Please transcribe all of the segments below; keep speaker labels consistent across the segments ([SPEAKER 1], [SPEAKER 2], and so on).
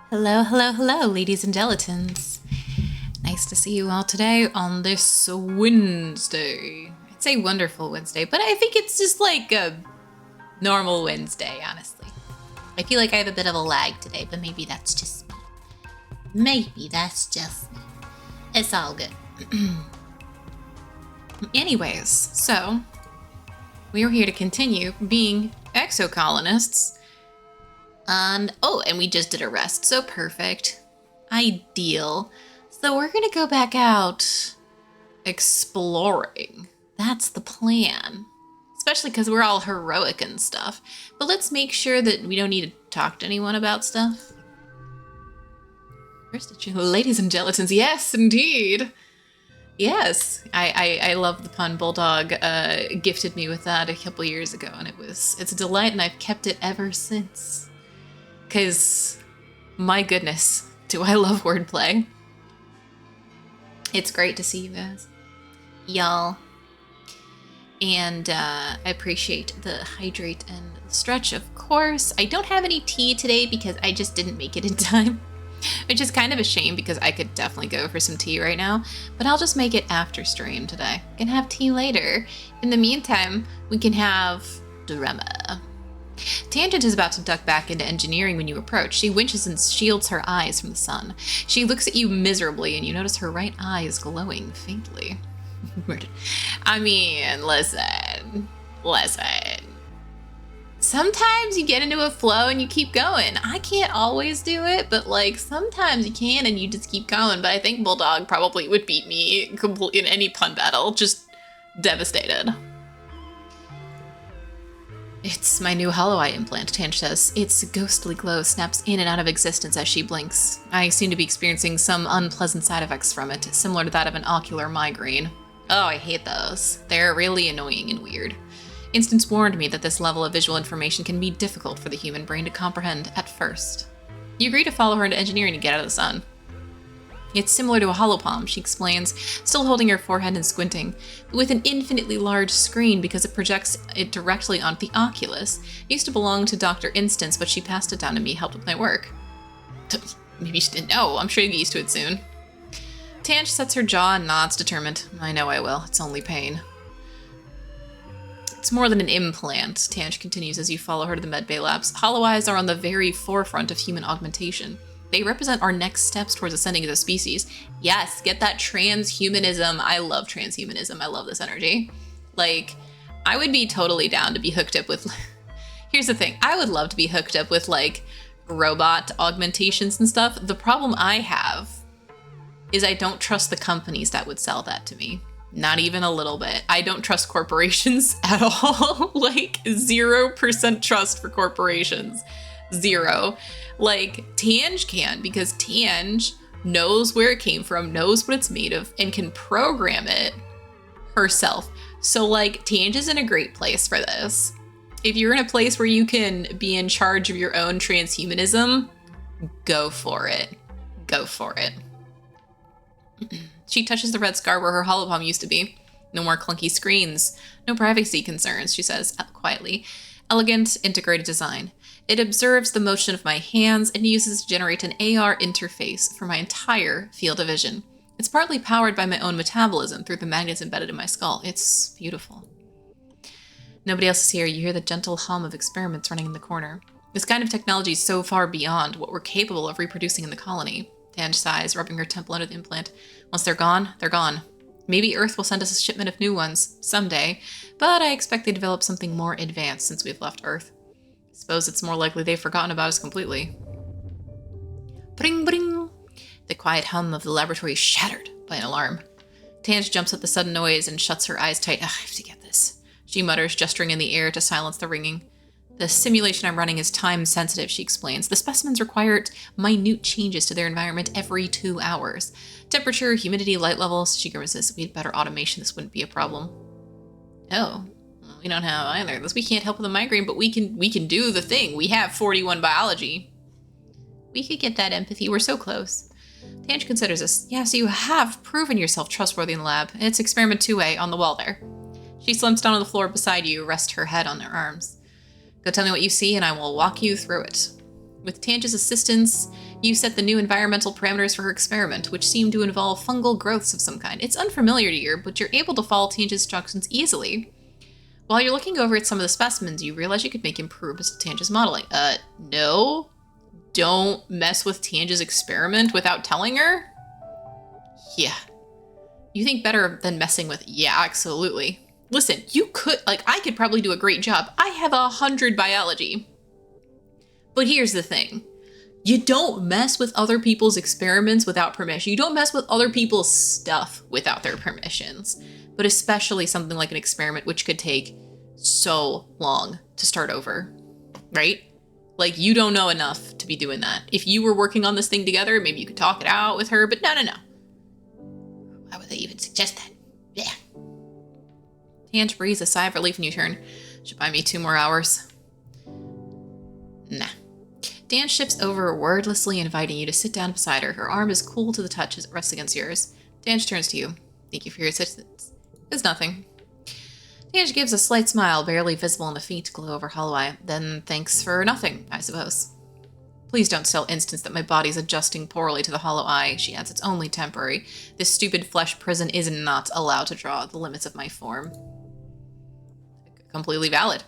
[SPEAKER 1] Hello, hello, hello, ladies and gelatins. Nice to see you all today on this Wednesday. I'd say wonderful Wednesday, but I think it's just like a normal Wednesday, honestly. I feel like I have a bit of a lag today, but maybe that's just me. Maybe that's just me. It's all good. Anyways, so we are here to continue being exocolonists. And we just did a rest, so perfect. Ideal. So we're gonna go back out exploring. That's the plan. Especially because we're all heroic and stuff. But let's make sure that we don't need to talk to anyone about stuff. Ladies and gelatins, yes, indeed. Yes, I love the pun. Bulldog gifted me with that a couple years ago, and it's a delight, and I've kept it ever since. Because, my goodness, do I love wordplay. It's great to see you guys. Y'all. And I appreciate the hydrate and stretch, of course. I don't have any tea today because I just didn't make it in time. Which is kind of a shame because I could definitely go for some tea right now. But I'll just make it after stream today. We can have tea later. In the meantime, we can have drama. Tangent is about to duck back into engineering when you approach. She winches and shields her eyes from the sun. She looks at you miserably, and you notice her right eye is glowing faintly. I mean, listen. Sometimes you get into a flow and you keep going. I can't always do it, but like sometimes you can and you just keep going. But I think Bulldog probably would beat me in any pun battle. Just devastated. It's my new hollow eye implant, Tange says. Its ghostly glow snaps in and out of existence as she blinks. I seem to be experiencing some unpleasant side effects from it, similar to that of an ocular migraine. Oh, I hate those. They're really annoying and weird. Instance warned me that this level of visual information can be difficult for the human brain to comprehend at first. You agree to follow her into engineering to get out of the sun. It's similar to a holopalm, she explains, still holding her forehead and squinting, but with an infinitely large screen because it projects it directly onto the oculus. It used to belong to Dr. Instance, but she passed it down to me, helped with my work. Maybe she didn't know. I'm sure you'll get used to it soon. Tange sets her jaw and nods, determined. I know I will. It's only pain. It's more than an implant, Tange continues as you follow her to the medbay labs. Hollow eyes are on the very forefront of human augmentation. They represent our next steps towards ascending as a species. Yes, get that transhumanism. I love transhumanism. I love this energy. Like, I would be totally down to be hooked up with... Here's the thing. I would love to be hooked up with, like, robot augmentations and stuff. The problem I have is I don't trust the companies that would sell that to me. Not even a little bit. I don't trust corporations at all. Like, 0% trust for corporations. 0. Like, Tange can, because Tange knows where it came from, knows what it's made of, and can program it herself. So, like, Tange is in a great place for this. If you're in a place where you can be in charge of your own transhumanism, go for it. Go for it. She touches the red scar where her holopalm used to be. No more clunky screens. No privacy concerns, she says quietly. Elegant, integrated design. It observes the motion of my hands and uses to generate an AR interface for my entire field of vision. It's partly powered by my own metabolism through the magnets embedded in my skull. It's beautiful. Nobody else is here. You hear the gentle hum of experiments running in the corner. This kind of technology is so far beyond what we're capable of reproducing in the colony. Tange sighs, rubbing her temple under the implant. Once they're gone, they're gone. Maybe Earth will send us a shipment of new ones someday, but I expect they develop something more advanced since we've left Earth. Suppose it's more likely they've forgotten about us completely. Bring, bring! The quiet hum of the laboratory is shattered by an alarm. Tange jumps at the sudden noise and shuts her eyes tight. I have to get this, she mutters, gesturing in the air to silence the ringing. The simulation I'm running is time-sensitive, she explains. The specimens require minute changes to their environment every 2 hours. Temperature, humidity, light levels. She grimaces. We had better automation. This wouldn't be a problem. Oh. We don't have either. We can't help with the migraine, but we can do the thing. We have 41 biology. We could get that empathy. We're so close. Tange considers this. Yeah, so you have proven yourself trustworthy in the lab. It's experiment 2A on the wall there. She slumps down on the floor beside you, rests her head on her arms. Go tell me what you see and I will walk you through it. With Tange's assistance, You set the new environmental parameters for her experiment, which seem to involve fungal growths of some kind. It's unfamiliar to you, but you're able to follow Tange's instructions easily. While you're looking over at some of the specimens, you realize you could make improvements to Tange's modeling. No. Don't mess with Tange's experiment without telling her? Yeah. You think better than messing with, yeah, absolutely. Listen, you could, I could probably do a great job. I have 100 biology. But here's the thing. You don't mess with other people's experiments without permission. You don't mess with other people's stuff without their permissions. But especially something like an experiment, which could take so long to start over, right? Like, you don't know enough to be doing that. If you were working on this thing together, maybe you could talk it out with her, but no. Why would they even suggest that? Yeah. Tange breathes a sigh of relief when you turn. Should buy me 2 more hours. Nah. Dan shifts over, wordlessly inviting you to sit down beside her. Her arm is cool to the touch as it rests against yours. Tange turns to you. Thank you for your assistance. It's nothing. Tange gives a slight smile, barely visible in the faint glow of her hollow eye. Then thanks for nothing, I suppose. Please don't tell Instance that my body's adjusting poorly to the hollow eye, she adds. It's only temporary. This stupid flesh prison is not allowed to draw the limits of my form. Completely valid.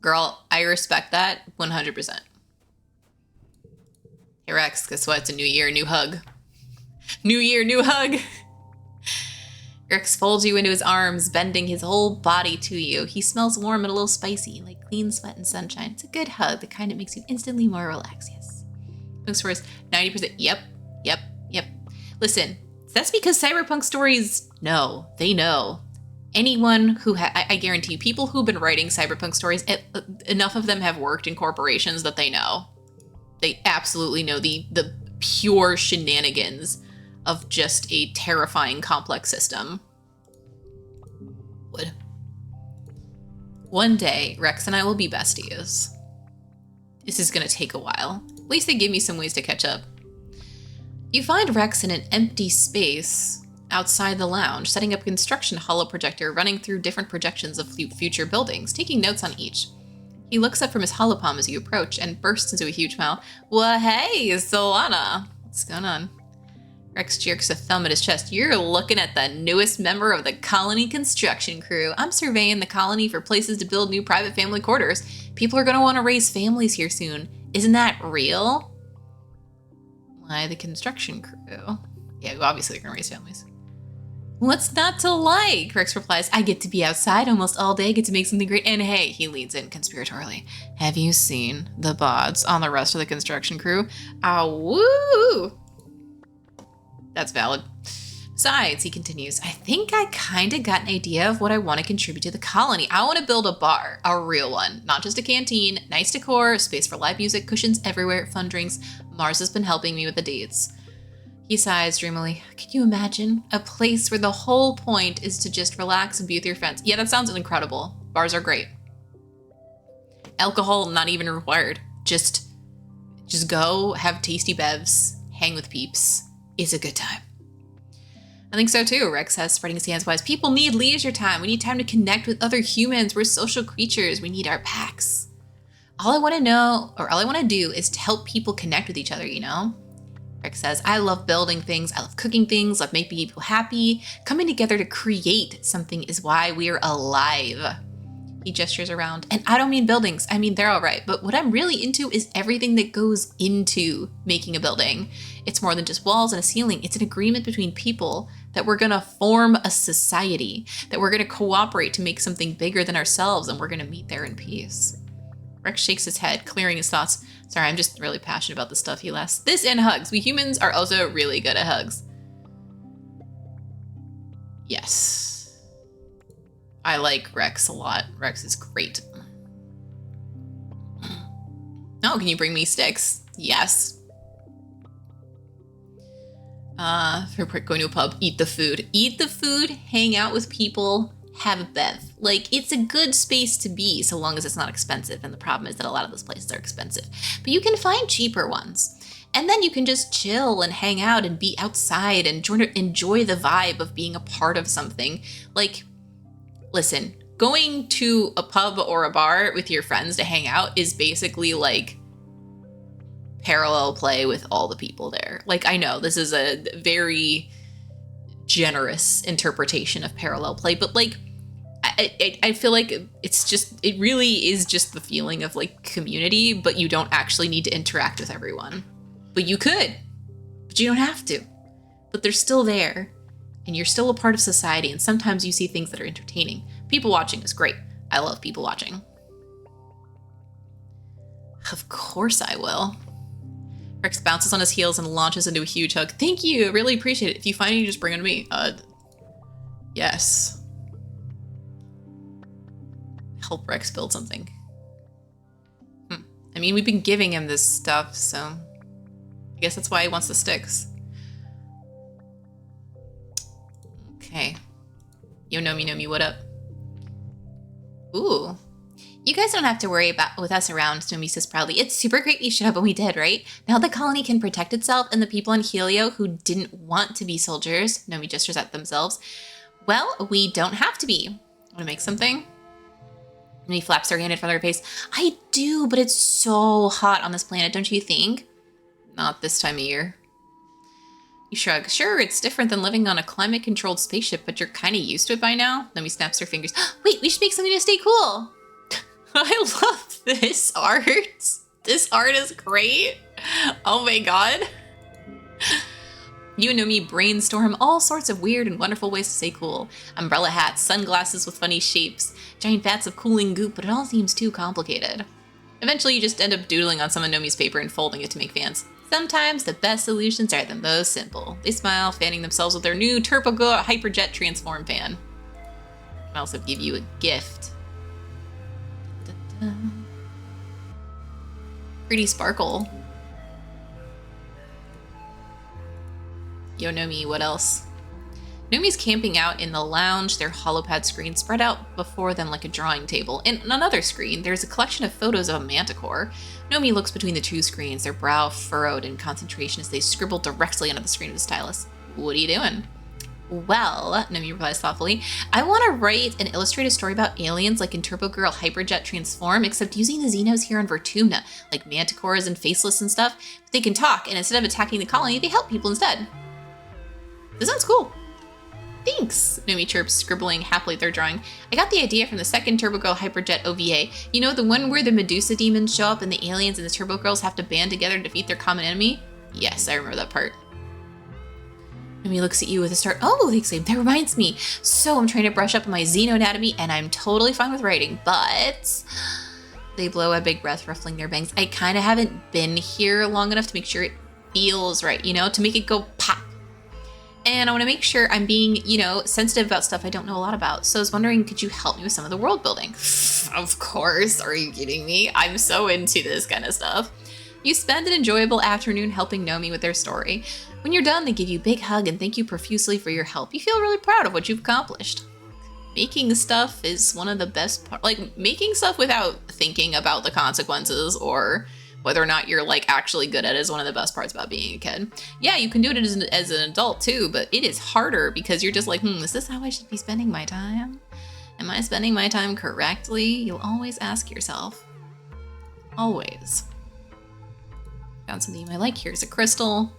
[SPEAKER 1] Girl, I respect that 100%. Hey Rex, guess what? It's a new year, new hug. New year, new hug! Rex folds you into his arms, bending his whole body to you. He smells warm and a little spicy, like clean sweat and sunshine. It's a good hug, the kind that makes you instantly more relaxed, yes. Looks for his 90%. Yep. Listen, that's because cyberpunk stories know. They know. Anyone who, I guarantee you, people who've been writing cyberpunk stories, enough of them have worked in corporations that they know. They absolutely know the pure shenanigans of just a terrifying, complex system. Would. One day, Rex and I will be besties. This is gonna take a while. At least they give me some ways to catch up. You find Rex in an empty space outside the lounge, setting up a construction holo projector, running through different projections of future buildings, taking notes on each. He looks up from his holopalm as you approach and bursts into a huge smile. Well, hey, Solana. What's going on? Rex jerks a thumb at his chest. You're looking at the newest member of the colony construction crew. I'm surveying the colony for places to build new private family quarters. People are going to want to raise families here soon. Isn't that real? Why, the construction crew? Yeah, obviously they're going to raise families. What's not to like? Rex replies, I get to be outside almost all day, get to make something great. And hey, he leads in conspiratorially. Have you seen the bods on the rest of the construction crew? Ah, woo! That's valid. Besides, he continues, I think I kind of got an idea of what I want to contribute to the colony. I want to build a bar, a real one, not just a canteen, nice decor, space for live music, cushions everywhere, fun drinks. Mars has been helping me with the dates. He sighs dreamily. Can you imagine a place where the whole point is to just relax and be with your friends? Yeah, that sounds incredible. Bars are great. Alcohol not even required. Just go, have tasty bevs, hang with peeps. It's a good time. I think so too, Rex says, spreading his hands wide. People need leisure time. We need time to connect with other humans. We're social creatures. We need our packs. All I want to do is to help people connect with each other, you know? Rex says, I love building things. I love cooking things. Love making people happy. Coming together to create something is why we're alive. He gestures around. And I don't mean buildings. I mean, they're all right. But what I'm really into is everything that goes into making a building. It's more than just walls and a ceiling. It's an agreement between people that we're going to form a society, that we're going to cooperate to make something bigger than ourselves, and we're going to meet there in peace. Rex shakes his head, clearing his thoughts. Sorry, I'm just really passionate about the stuff he laughs. This and hugs. We humans are also really good at hugs. Yes. I like Rex a lot. Rex is great. Oh, can you bring me sticks? Yes. For going to a pub, eat the food. Eat the food, hang out with people, have a bev. Like, it's a good space to be so long as it's not expensive. And the problem is that a lot of those places are expensive. But you can find cheaper ones. And then you can just chill and hang out and be outside and enjoy the vibe of being a part of something. Like, listen, going to a pub or a bar with your friends to hang out is basically like parallel play with all the people there. Like, I know this is a very generous interpretation of parallel play, but like, I feel like it really is just the feeling of like community, but you don't actually need to interact with everyone. But you could, but you don't have to. But they're still there, and you're still a part of society, and sometimes you see things that are entertaining. People watching is great. I love people watching. Of course I will. Rex bounces on his heels and launches into a huge hug. Thank you, I really appreciate it. If you find it, you just bring it to me. Yes. Help Rex build something. I mean, we've been giving him this stuff, so I guess that's why he wants the sticks. Okay. Yo, Nomi, what up? Ooh. You guys don't have to worry about with us around, Nomi says proudly. It's super great you showed up when we did, right? Now the colony can protect itself, and the people on Helio who didn't want to be soldiers, Nomi gestures at themselves, well, we don't have to be. Want to make something? Nomi flaps her hand in front of her face. I do, but it's so hot on this planet, don't you think? Not this time of year. You shrug. Sure, it's different than living on a climate-controlled spaceship, but you're kind of used to it by now. Nomi snaps her fingers. Wait, we should make something to stay cool. I love this art. This art is great. Oh my god. You and Nomi brainstorm all sorts of weird and wonderful ways to stay cool. Umbrella hats, sunglasses with funny shapes, giant vats of cooling goop, but it all seems too complicated. Eventually, you just end up doodling on some of Nomi's paper and folding it to make fans. Sometimes the best solutions are the most simple. They smile, fanning themselves with their new Turbogo Hyperjet Transform fan. I'll also give you a gift. Da-da-da. Pretty sparkle. Yo, Nomi, what else? Nomi's camping out in the lounge, their holopad screen spread out before them like a drawing table. And on another screen, there's a collection of photos of a manticore. Nomi looks between the two screens, their brow furrowed in concentration as they scribble directly onto the screen of the stylus. What are you doing? Well, Nomi replies thoughtfully, I want to write and illustrate a story about aliens like in Turbo Girl Hyperjet Transform, except using the Xenos here on Vertumna, like manticores and faceless and stuff. But they can talk, and instead of attacking the colony, they help people instead. This sounds cool. Thanks, Nomi chirps, scribbling happily at their drawing. I got the idea from the second Turbo Girl Hyperjet OVA. You know, the one where the Medusa demons show up and the aliens and the Turbo Girls have to band together to defeat their common enemy? Yes, I remember that part. Nomi looks at you with a start. Oh, they exclaim, that reminds me. So I'm trying to brush up on my xenoanatomy and I'm totally fine with writing, but... They blow a big breath, ruffling their bangs. I kind of haven't been here long enough to make sure it feels right, you know, to make it go pop. And I want to make sure I'm being, you know, sensitive about stuff I don't know a lot about. So I was wondering, could you help me with some of the world building? Of course. Are you kidding me? I'm so into this kind of stuff. You spend an enjoyable afternoon helping Nomi with their story. When you're done, they give you a big hug and thank you profusely for your help. You feel really proud of what you've accomplished. Making stuff is one of the best parts. Like, making stuff without thinking about the consequences or whether or not you're like actually good at it is one of the best parts about being a kid. Yeah, you can do it as an adult too, but it is harder because you're just like, is this how I should be spending my time? Am I spending my time correctly? You'll always ask yourself. Always. Found something you might like. Here's a crystal.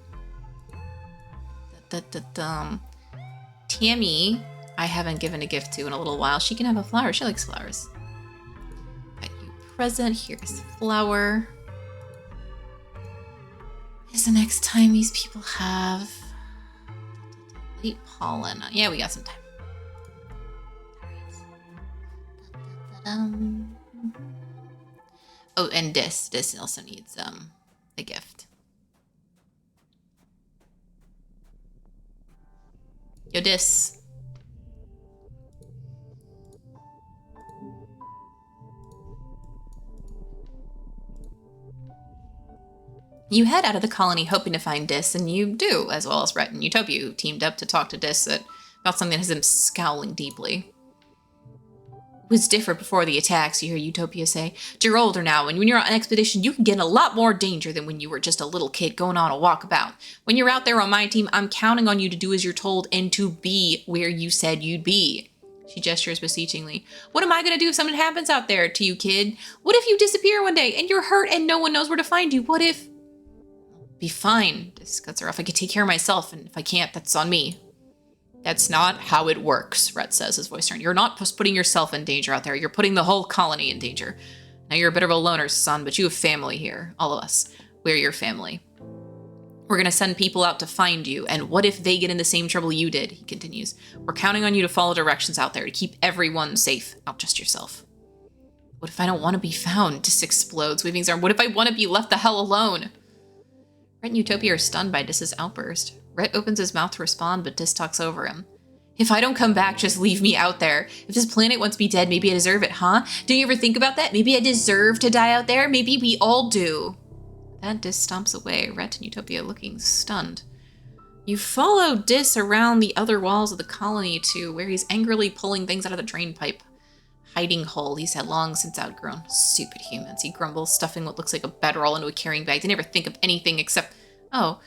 [SPEAKER 1] Tammy, I haven't given a gift to in a little while. She can have a flower. She likes flowers. Got you a present. Here's a flower. Is the next time these people have late pollen? Yeah, we got some time. Oh, and this also needs a gift. Yo, Dis. You head out of the colony hoping to find Dis, and you do, as well as Rhett and Utopia, who teamed up to talk to Dis about something that has him scowling deeply. It was different before the attacks, you hear Utopia say. You're older now, and when you're on an expedition, you can get in a lot more danger than when you were just a little kid going on a walkabout. When you're out there on my team, I'm counting on you to do as you're told and to be where you said you'd be. She gestures beseechingly. What am I going to do if something happens out there to you, kid? What if you disappear one day and you're hurt and no one knows where to find you? What if... Be fine. Dis cuts her off. I can take care of myself, and if I can't, that's on me. That's not how it works, Rhett says, his voice turned. You're not just putting yourself in danger out there. You're putting the whole colony in danger. Now you're a bit of a loner, son, but you have family here. All of us. We're your family. We're going to send people out to find you, and what if they get in the same trouble you did, he continues. We're counting on you to follow directions out there to keep everyone safe, not just yourself. What if I don't want to be found? Dis explodes, waving his arm. What if I want to be left the hell alone? Rhett and Utopia are stunned by Dis's outburst. Rhett opens his mouth to respond, but Dis talks over him. If I don't come back, just leave me out there. If this planet wants me dead, maybe I deserve it, huh? Don't you ever think about that? Maybe I deserve to die out there? Maybe we all do. Then Dis stomps away, Rhett and Utopia looking stunned. You follow Dis around the other walls of the colony to where he's angrily pulling things out of the drain pipe. Hiding hole he's had long since outgrown. Stupid humans, he grumbles, stuffing what looks like a bedroll into a carrying bag. They never think of anything except, oh.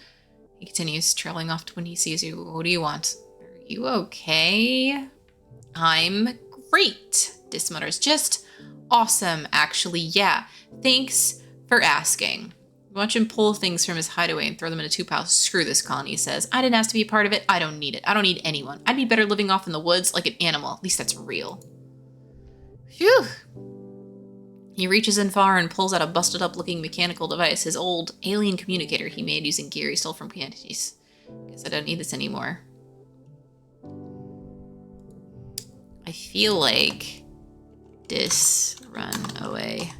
[SPEAKER 1] He continues, trailing off to when he sees you. What do you want? Are you okay? I'm great, Dis mutters. Just awesome, actually, yeah. Thanks for asking. Watch him pull things from his hideaway and throw them in a 2-pile. Screw this colony, he says. I didn't ask to be a part of it. I don't need it. I don't need anyone. I'd be better living off in the woods like an animal. At least that's real. Phew. He reaches in far and pulls out a busted-up-looking mechanical device, his old alien communicator he made using gear he stole from Candice. Guess I don't need this anymore. I feel like Dis run away.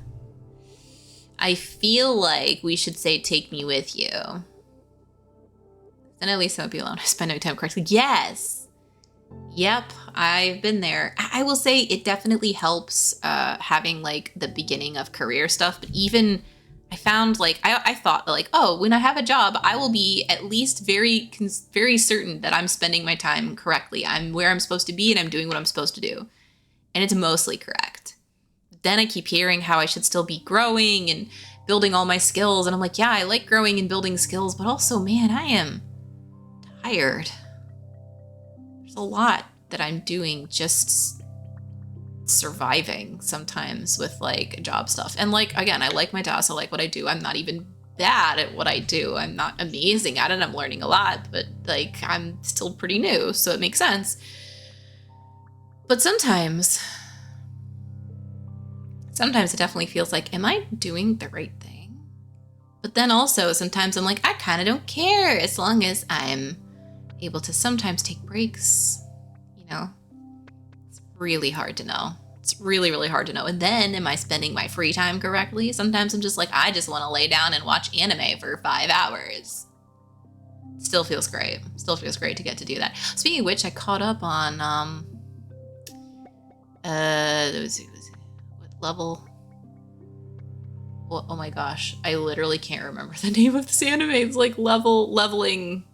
[SPEAKER 1] I feel like we should say, take me with you. Then at least I won't be alone. I spend no time correctly. Yes! Yep, I've been there. I will say it definitely helps having like the beginning of career stuff, but even I found like, I thought like, oh, when I have a job, I will be at least very certain that I'm spending my time correctly. I'm where I'm supposed to be and I'm doing what I'm supposed to do. And it's mostly correct. Then I keep hearing how I should still be growing and building all my skills. And I'm like, yeah, I like growing and building skills, but also, man, I am tired. There's a lot that I'm doing just surviving sometimes with like job stuff. And like, again, I like my tasks. I like what I do. I'm not even bad at what I do. I'm not amazing at it. I'm learning a lot, but like I'm still pretty new, so it makes sense. But sometimes it definitely feels like, am I doing the right thing? But then also sometimes I'm like, I kind of don't care as long as I'm able to sometimes take breaks, you know? It's really hard to know. It's really, really hard to know. And then am I spending my free time correctly? Sometimes I'm just like, I just want to lay down and watch anime for 5 hours. Still feels great. Still feels great to get to do that. Speaking of which, I caught up on, what level? Well, oh my gosh, I literally can't remember the name of this anime. It's like leveling.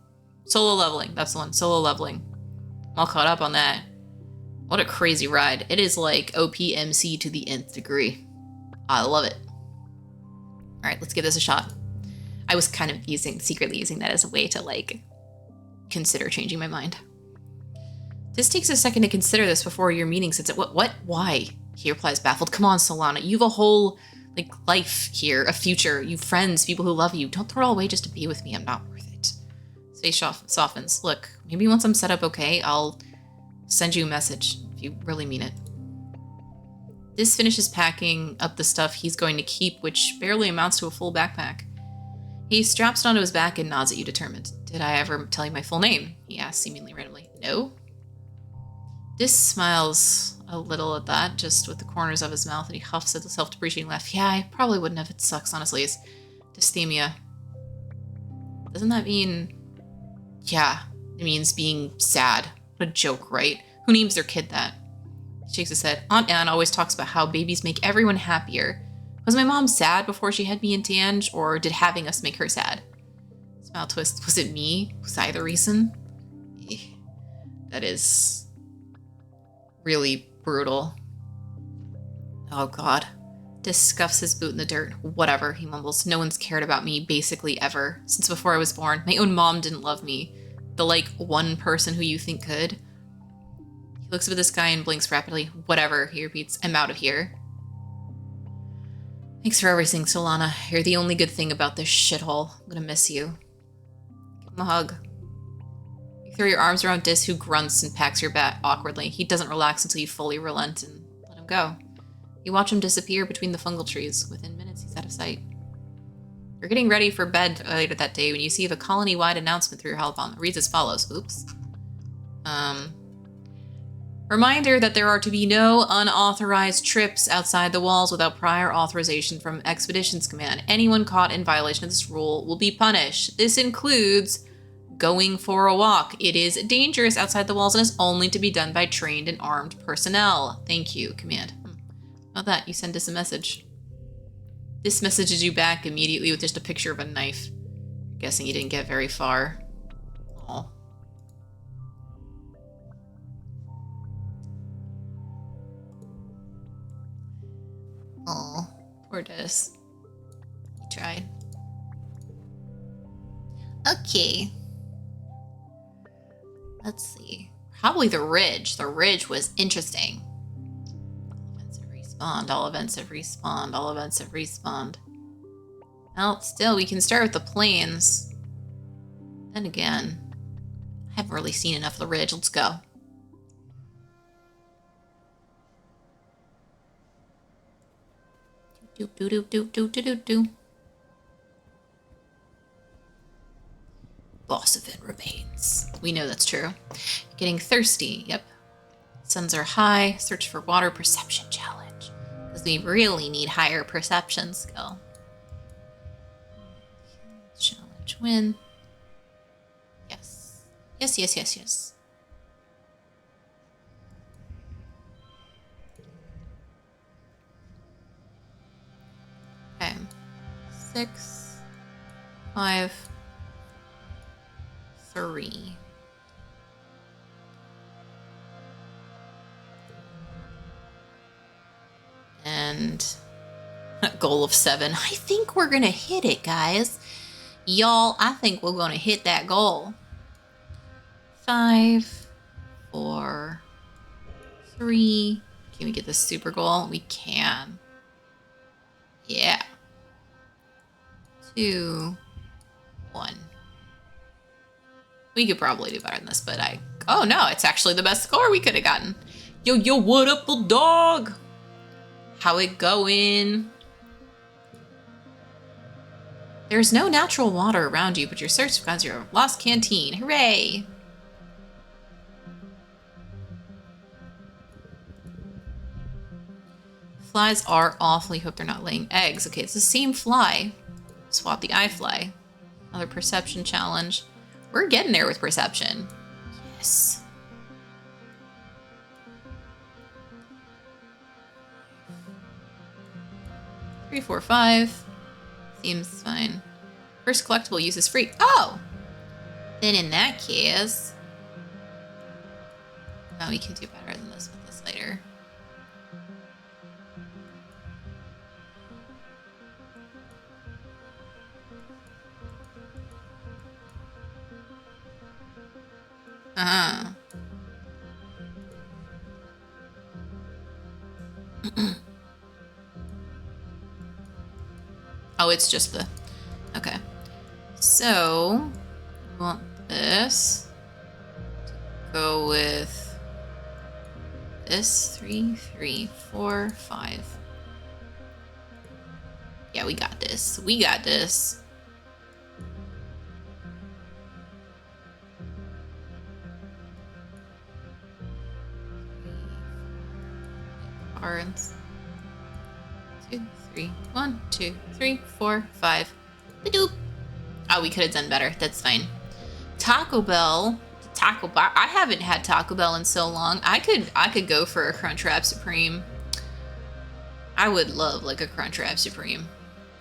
[SPEAKER 1] Solo leveling, that's the one. Solo leveling. I'm all caught up on that. What a crazy ride. It is like OPMC to the nth degree. I love it. All right, let's give this a shot. I was kind of secretly using that as a way to like consider changing my mind. This takes a second to consider this before your meeting sits at what? Why? He replies baffled. Come on, Solana. You have a whole like life here, a future. You have friends, people who love you. Don't throw it all away just to be with me. I'm not worth it. His face softens. Look, maybe once I'm set up okay, I'll send you a message if you really mean it. This finishes packing up the stuff he's going to keep, which barely amounts to a full backpack. He straps it onto his back and nods at you determined. Did I ever tell you my full name? He asks seemingly randomly. No? This smiles a little at that, just with the corners of his mouth, and he huffs at the self-depreciating laugh. Yeah, I probably wouldn't have. It sucks, honestly. It's dysthemia. Doesn't that mean... Yeah, it means being sad. What a joke, right? Who names their kid that? He shakes his head. Aunt Anne always talks about how babies make everyone happier. Was my mom sad before she had me and Tange, or did having us make her sad? Smile twist. Was it me? Was I the reason? That is really brutal. Oh god. Dis scuffs his boot in the dirt. Whatever, he mumbles. No one's cared about me, basically, ever. Since before I was born. My own mom didn't love me. The, like, one person who you think could. He looks up at this guy and blinks rapidly. Whatever, he repeats. I'm out of here. Thanks for everything, Solana. You're the only good thing about this shithole. I'm gonna miss you. Give him a hug. You throw your arms around Dis, who grunts and packs your back awkwardly. He doesn't relax until you fully relent and let him go. You watch him disappear between the fungal trees. Within minutes, he's out of sight. You're getting ready for bed later that day when you see a colony-wide announcement through your holocron. It reads as follows. Oops. Reminder that there are to be no unauthorized trips outside the walls without prior authorization from Expeditions Command. Anyone caught in violation of this rule will be punished. This includes going for a walk. It is dangerous outside the walls and is only to be done by trained and armed personnel. Thank you, Command. How about that? You send us a message. This messages you back immediately with just a picture of a knife. I'm guessing you didn't get very far. Aw. Oh, poor Des. He tried. Okay. Let's see. Probably the Ridge. The Ridge was interesting. All events have respawned. All events have respawned. Well, still, we can start with the plains. Then again, I haven't really seen enough of the Ridge. Let's go. Do do do do do do do do. Boss event remains. We know that's true. Getting thirsty. Yep. Suns are high. Search for water. Perception challenge. Because we really need higher perception skill. Challenge win. Yes. Yes, yes, yes, yes. Okay. 6, 5, 3. And a goal of 7. I think we're gonna hit it, guys. Y'all, I think we're gonna hit that goal. 5, 4, 3. Can we get this super goal? We can. Yeah. 2, 1. We could probably do better than this, but oh no, it's actually the best score we could have gotten. Yo, yo, what up, little dog? How it going? There's no natural water around you, but your search finds your lost canteen. Hooray! Flies are awfully hooked they're not laying eggs. Okay, it's the same fly. Swap the eye fly. Another perception challenge. We're getting there with perception. Yes. Three, 4, 5. Seems fine. First collectible use is free. Oh! Then in that case... No, we can do better than this with this later. Uh-huh. Oh, it's just the... Okay. So, we want this to go with this. 3, 3, 4, 5. Yeah, we got this. We got this. Barnes. 2, 3. 1, 2, 3, 4, 5. Ba-doop. Oh, we could have done better. That's fine. Taco Bell. Taco Bell. I haven't had Taco Bell in so long. I could go for a Crunchwrap Supreme. I would love like a Crunchwrap Supreme.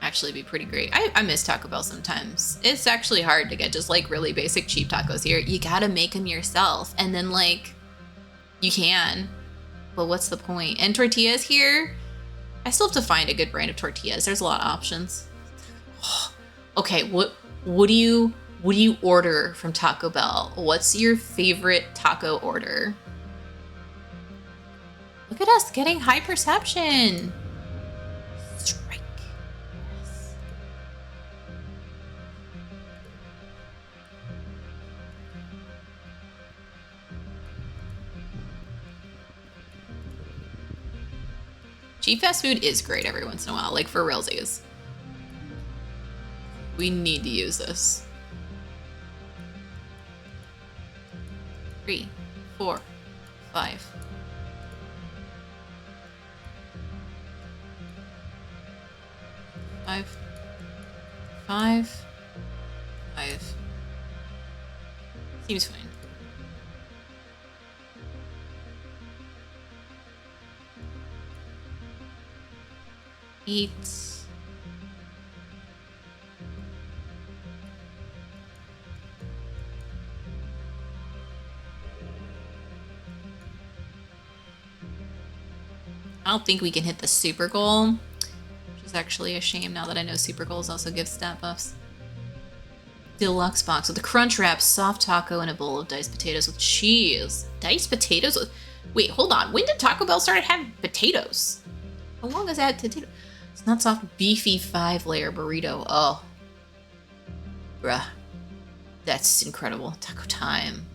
[SPEAKER 1] Actually, be pretty great. I miss Taco Bell sometimes. It's actually hard to get just like really basic cheap tacos here. You gotta make them yourself, and then like you can. But what's the point? And tortillas here. I still have to find a good brand of tortillas. There's a lot of options. Okay, what do you order from Taco Bell? What's your favorite taco order? Look at us getting high perception. Strike. Cheap fast food is great every once in a while, like for realsies. We need to use this. 3, 4, 5. Five. Seems fine. Eight. I don't think we can hit the super goal, which is actually a shame now that I know super goals also give stat buffs. Deluxe box with a crunch wrap, soft taco, and a bowl of diced potatoes with cheese. Diced potatoes? Wait, hold on. When did Taco Bell start having potatoes? How long has that potato? It's not soft, beefy 5-layer burrito. Oh. Bruh. That's incredible. Taco time.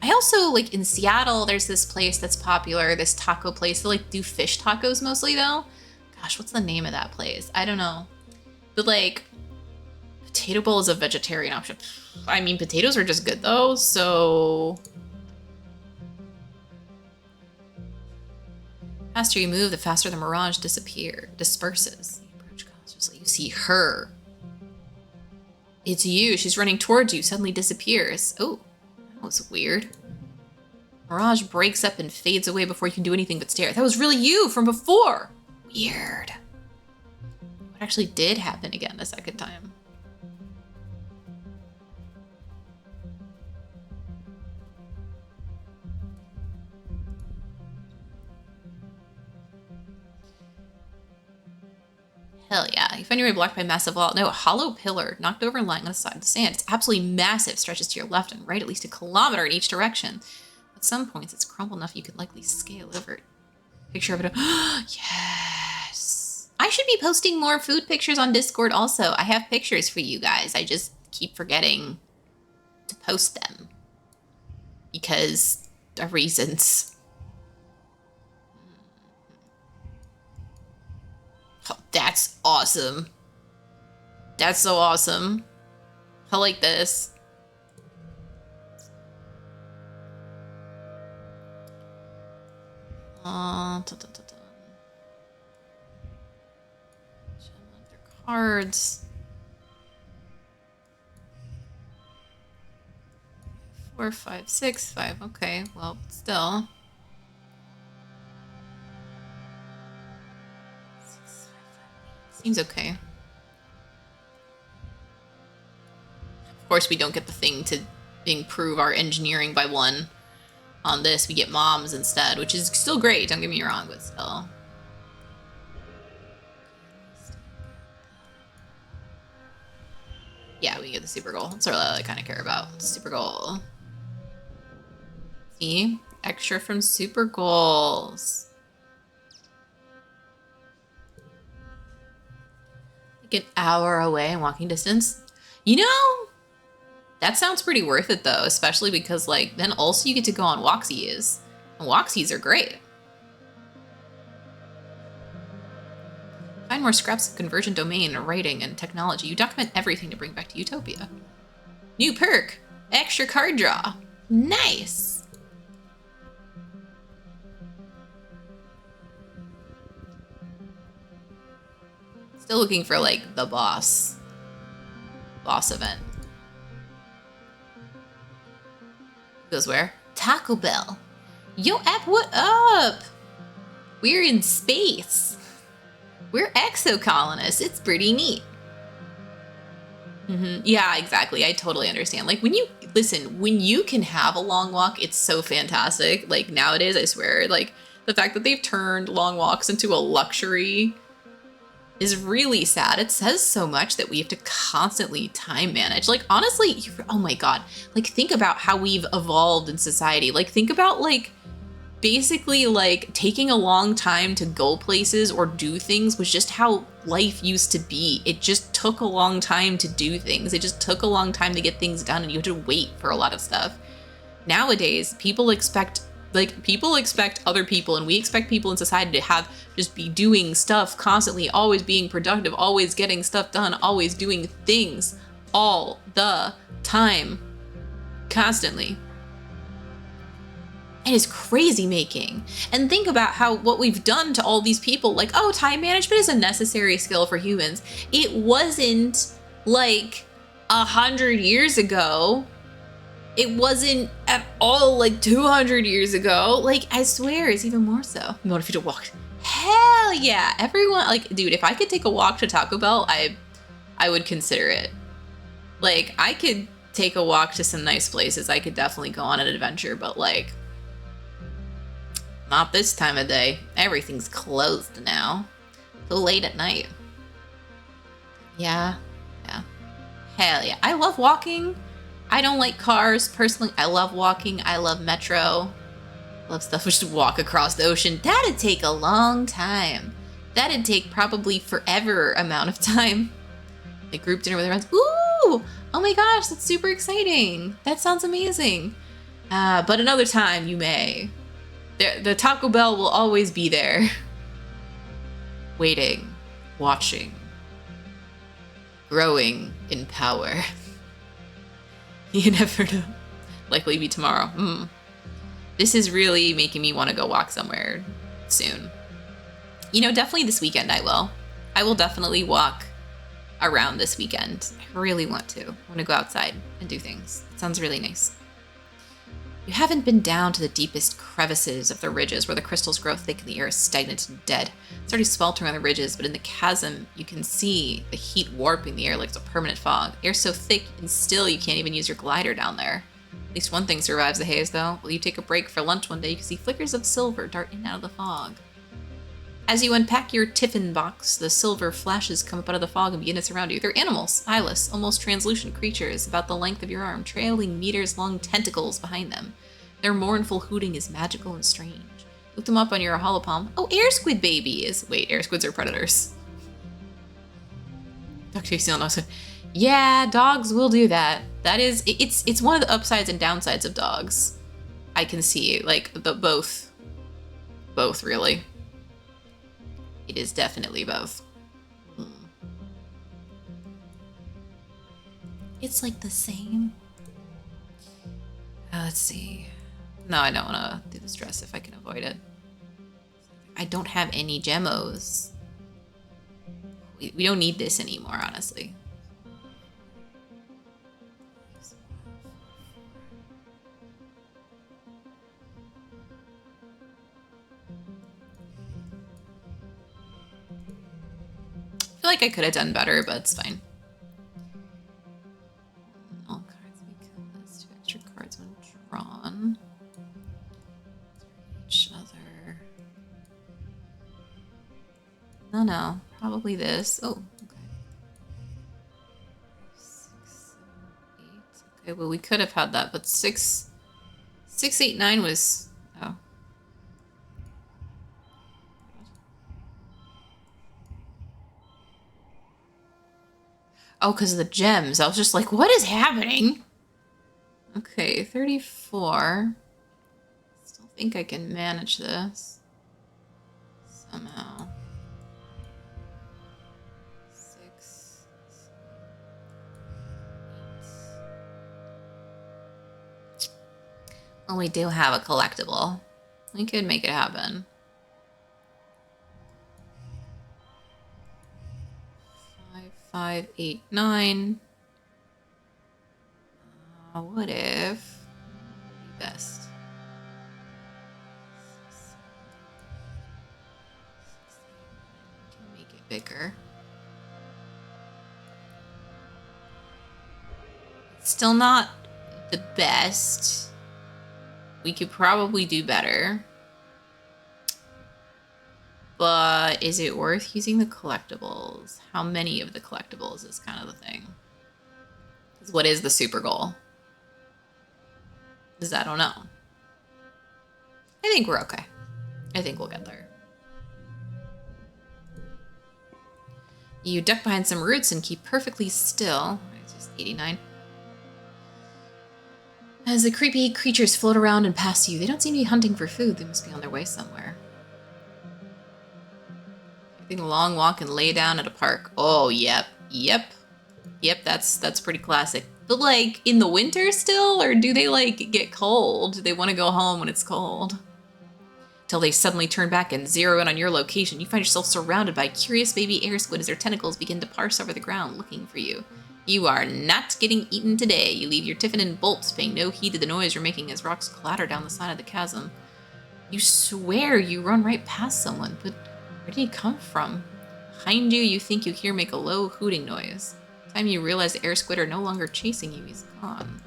[SPEAKER 1] I also, like, in Seattle, there's this place that's popular, this taco place. They, like, do fish tacos mostly, though. Gosh, what's the name of that place? I don't know. But, like, potato bowl is a vegetarian option. I mean, potatoes are just good, though, so... The faster you move, the faster the mirage disperses. You approach cautiously. You see her. It's you. She's running towards you. Suddenly disappears. Oh, that was weird. Mirage breaks up and fades away before you can do anything but stare. That was really you from before. Weird. What actually did happen again the second time? Hell yeah. You find your way blocked by a massive wall. No, a hollow pillar knocked over and lying on the side of the sand. It's absolutely massive, stretches to your left and right at least 1 kilometer in each direction. At some points, it's crumbled enough you could likely scale over it. Picture of it. Yes. I should be posting more food pictures on Discord also. I have pictures for you guys. I just keep forgetting to post them. Because of reasons. Oh, that's awesome. That's so awesome. I like this. Their cards. 4, 5, 6, 5. Okay, well, still. 6, 5, 5. Seems okay. Of course, we don't get the thing to improve our engineering by 1. On this, we get moms instead, which is still great, don't get me wrong, but still. Yeah, we get the super goal. That's all I kind of care about. Super goal. See? Extra from super goals. Like an hour away in walking distance. You know, that sounds pretty worth it though, especially because like then also you get to go on walksies. And walksies are great. Find more scraps of convergent domain, writing, and technology. You document everything to bring back to Utopia. New perk! Extra card draw. Nice! Still looking for like the boss event. Goes where? Taco Bell. Yo, app, what up? We're in space. We're exocolonists. It's pretty neat. Yeah, exactly. I totally understand. Like when you can have a long walk, it's so fantastic. Like nowadays, I swear, like the fact that they've turned long walks into a luxury is really sad. It says so much that we have to constantly time manage. Like honestly, oh my God, like think about how we've evolved in society. Like think about like basically like taking a long time to go places or do things was just how life used to be. It just took a long time to do things. It just took a long time to get things done and you had to wait for a lot of stuff. Nowadays, people expect Like, people expect other people, and we expect people in society to have just be doing stuff constantly, always being productive, always getting stuff done, always doing things all the time, constantly. It is crazy making. And think about how what we've done to all these people, like, oh, time management is a necessary skill for humans. It wasn't like 100 years ago. It wasn't at all like 200 years ago. Like, I swear, it's even more so. You want if you to walk? Hell yeah. Everyone, like, dude, if I could take a walk to Taco Bell, I would consider it. Like, I could take a walk to some nice places. I could definitely go on an adventure, but like, not this time of day. Everything's closed now. So late at night. Yeah. Hell yeah. I love walking. I don't like cars, personally. I love walking. I love metro. Love stuff we should walk across the ocean. That'd take a long time. That'd take probably forever amount of time. Like group dinner with friends. Ooh! Oh my gosh, that's super exciting. That sounds amazing. But another time you may. The Taco Bell will always be there. Waiting, watching, growing in power. You never know. Likely be tomorrow. This is really making me want to go walk somewhere soon. You know, definitely this weekend I will. I will definitely walk around this weekend. I really want to. I want to go outside and do things. It sounds really nice. You haven't been down to the deepest crevices of the ridges where the crystals grow thick and the air is stagnant and dead. It's already sweltering on the ridges, but in the chasm, you can see the heat warping the air like it's a permanent fog. Air's so thick and still you can't even use your glider down there. At least one thing survives the haze, though. While you take a break for lunch one day, you can see flickers of silver dart in and out of the fog. As you unpack your tiffin box, the silver flashes come up out of the fog and begin to surround you. They're animals, eyeless, almost translucent creatures about the length of your arm, trailing meters-long tentacles behind them. Their mournful hooting is magical and strange. Look them up on your holopalm. Oh, air squid babies! Wait, air squids are predators. Dr. Sealand also. Yeah, dogs will do that. That is, it's one of the upsides and downsides of dogs. I can see, like, both really. It is definitely both. It's like the same. Let's see. No, I don't want to do the stress if I can avoid it. I don't have any gemmos. We don't need this anymore, honestly. I feel like I could have done better, but it's fine. All cards because 2 extra cards when drawn. Each other. No, probably this. Oh, okay. 6, 7, 8. Okay, well we could have had that, but 6, 8, 9 was. Oh. Oh, because of the gems. I was just like, what is happening? Okay, 34. Still think I can manage this. Somehow. 6, 8. Well, we do have a collectible. We could make it happen. 5, 8, 9. What if? Best. 6, 7, make it bigger. It's still not the best. We could probably do better. But is it worth using the collectibles? How many of the collectibles is kind of the thing. Because what is the super goal? Because I don't know. I think we're okay. I think we'll get there. You duck behind some roots and keep perfectly still. It's just 89. As the creepy creatures float around and pass you, they don't seem to be hunting for food. They must be on their way somewhere. Taking a long walk and lay down at a park. Oh, yep. Yep, that's pretty classic. But, like, in the winter still? Or do they, like, get cold? Do they want to go home when it's cold? Till they suddenly turn back and zero in on your location. You find yourself surrounded by curious baby air squid as their tentacles begin to parse over the ground looking for you. You are not getting eaten today. You leave your tiffin in bolts, paying no heed to the noise you're making as rocks clatter down the side of the chasm. You swear you run right past someone, but where did he come from? Behind you, you think you hear make a low hooting noise. By the time you realize the air squid are no longer chasing you, he's gone.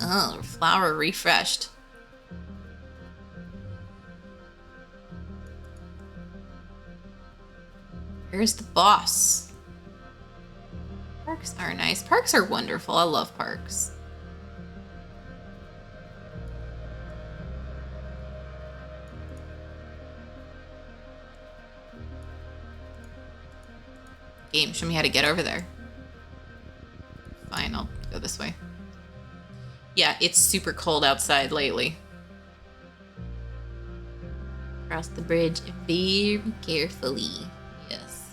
[SPEAKER 1] Oh, flower refreshed. Here's the boss. Parks are nice. Parks are wonderful. I love parks. Game, show me how to get over there. Fine, I'll go this way. Yeah, it's super cold outside lately. Cross the bridge very carefully. Yes.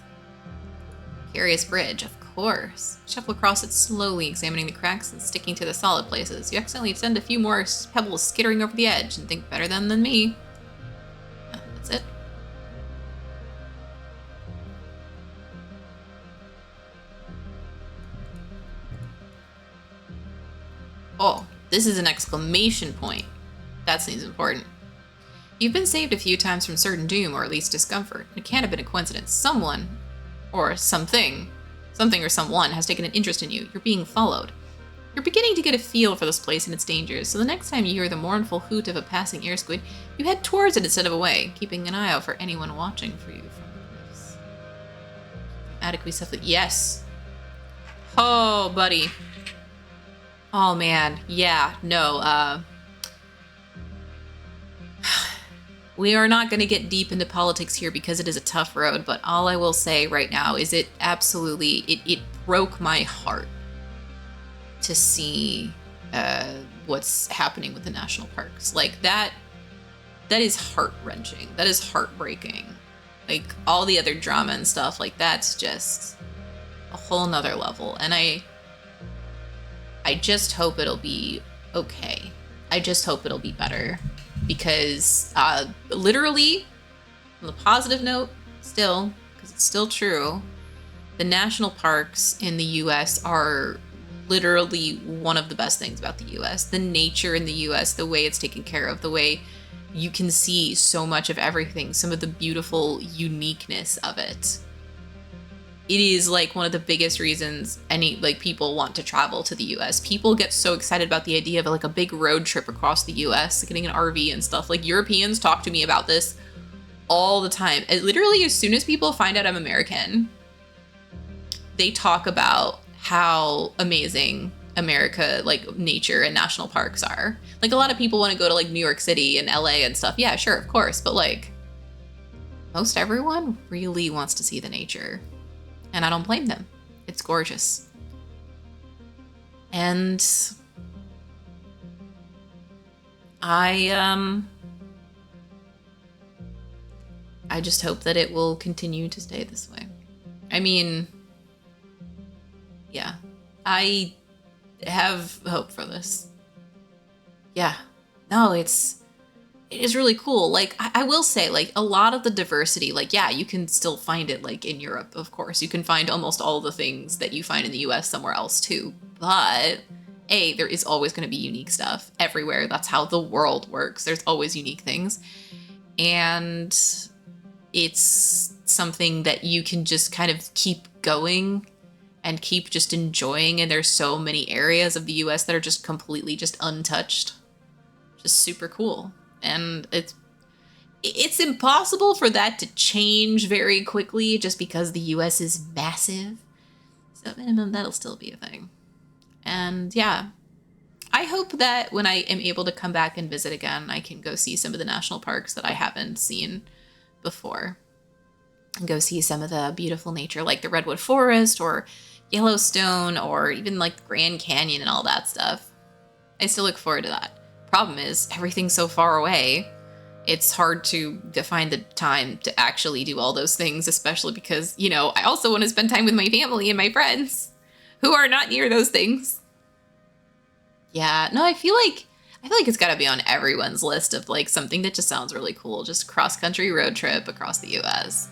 [SPEAKER 1] Curious bridge, of course. Shuffle across it slowly, examining the cracks and sticking to the solid places. You accidentally send a few more pebbles skittering over the edge and think better than me. Yeah, that's it. Oh, this is an exclamation point. That seems important. You've been saved a few times from certain doom, or at least discomfort. It can't have been a coincidence. Someone, or something or someone has taken an interest in you. You're being followed. You're beginning to get a feel for this place and its dangers, so the next time you hear the mournful hoot of a passing air squid, you head towards it instead of away, keeping an eye out for anyone watching for you from the cliffs. Adequately safely. Yes. Oh, buddy. Oh, man. Yeah, no, we are not going to get deep into politics here because it is a tough road, but all I will say right now is it absolutely, it broke my heart to see what's happening with the national parks. Like, that is heart-wrenching. That is heartbreaking. Like, all the other drama and stuff, like, that's just a whole nother level. And I just hope it'll be okay. I just hope it'll be better. Because literally, on the positive note, still, because it's still true, the national parks in the US are literally one of the best things about the US. The nature in the US, the way it's taken care of, the way you can see so much of everything, some of the beautiful uniqueness of it. It is like one of the biggest reasons people want to travel to the US. People get so excited about the idea of like a big road trip across the US, getting an RV and stuff. Like, Europeans talk to me about this all the time. And literally, as soon as people find out I'm American, they talk about how amazing America, like, nature and national parks are. Like, a lot of people want to go to like New York City and LA and stuff. Yeah, sure, of course. But like, most everyone really wants to see the nature. And I don't blame them. It's gorgeous. And I just hope that it will continue to stay this way. I mean, yeah, I have hope for this. Yeah, no, it is really cool. Like, I will say, like, a lot of the diversity, like, yeah, you can still find it, like, in Europe, of course. You can find almost all the things that you find in the US somewhere else, too. But, there is always going to be unique stuff everywhere. That's how the world works. There's always unique things. And it's something that you can just kind of keep going and keep just enjoying. And there's so many areas of the US that are just completely just untouched. Just super cool. And it's impossible for that to change very quickly just because the US is massive. So at minimum, that'll still be a thing. And yeah, I hope that when I am able to come back and visit again, I can go see some of the national parks that I haven't seen before. and go see some of the beautiful nature like the Redwood Forest or Yellowstone or even like the Grand Canyon and all that stuff. I still look forward to that. Problem is, everything's so far away. It's hard to find the time to actually do all those things, especially because, you know, I also want to spend time with my family and my friends who are not near those things. Yeah, no, I feel like it's got to be on everyone's list of like something that just sounds really cool. Just cross-country road trip across the U.S.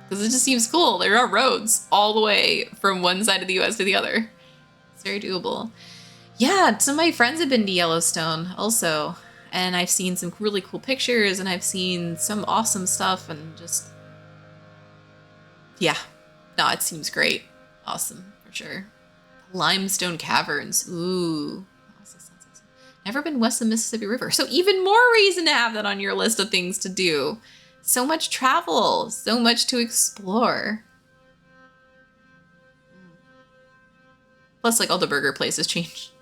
[SPEAKER 1] Because it just seems cool. There are roads all the way from one side of the U.S. to the other. It's very doable. Yeah, some of my friends have been to Yellowstone also. And I've seen some really cool pictures and I've seen some awesome stuff and just, yeah, no, it seems great. Awesome, for sure. Limestone caverns. Ooh. Awesome. Never been west of the Mississippi River. So even more reason to have that on your list of things to do. So much travel, so much to explore. Plus, like, all the burger places change.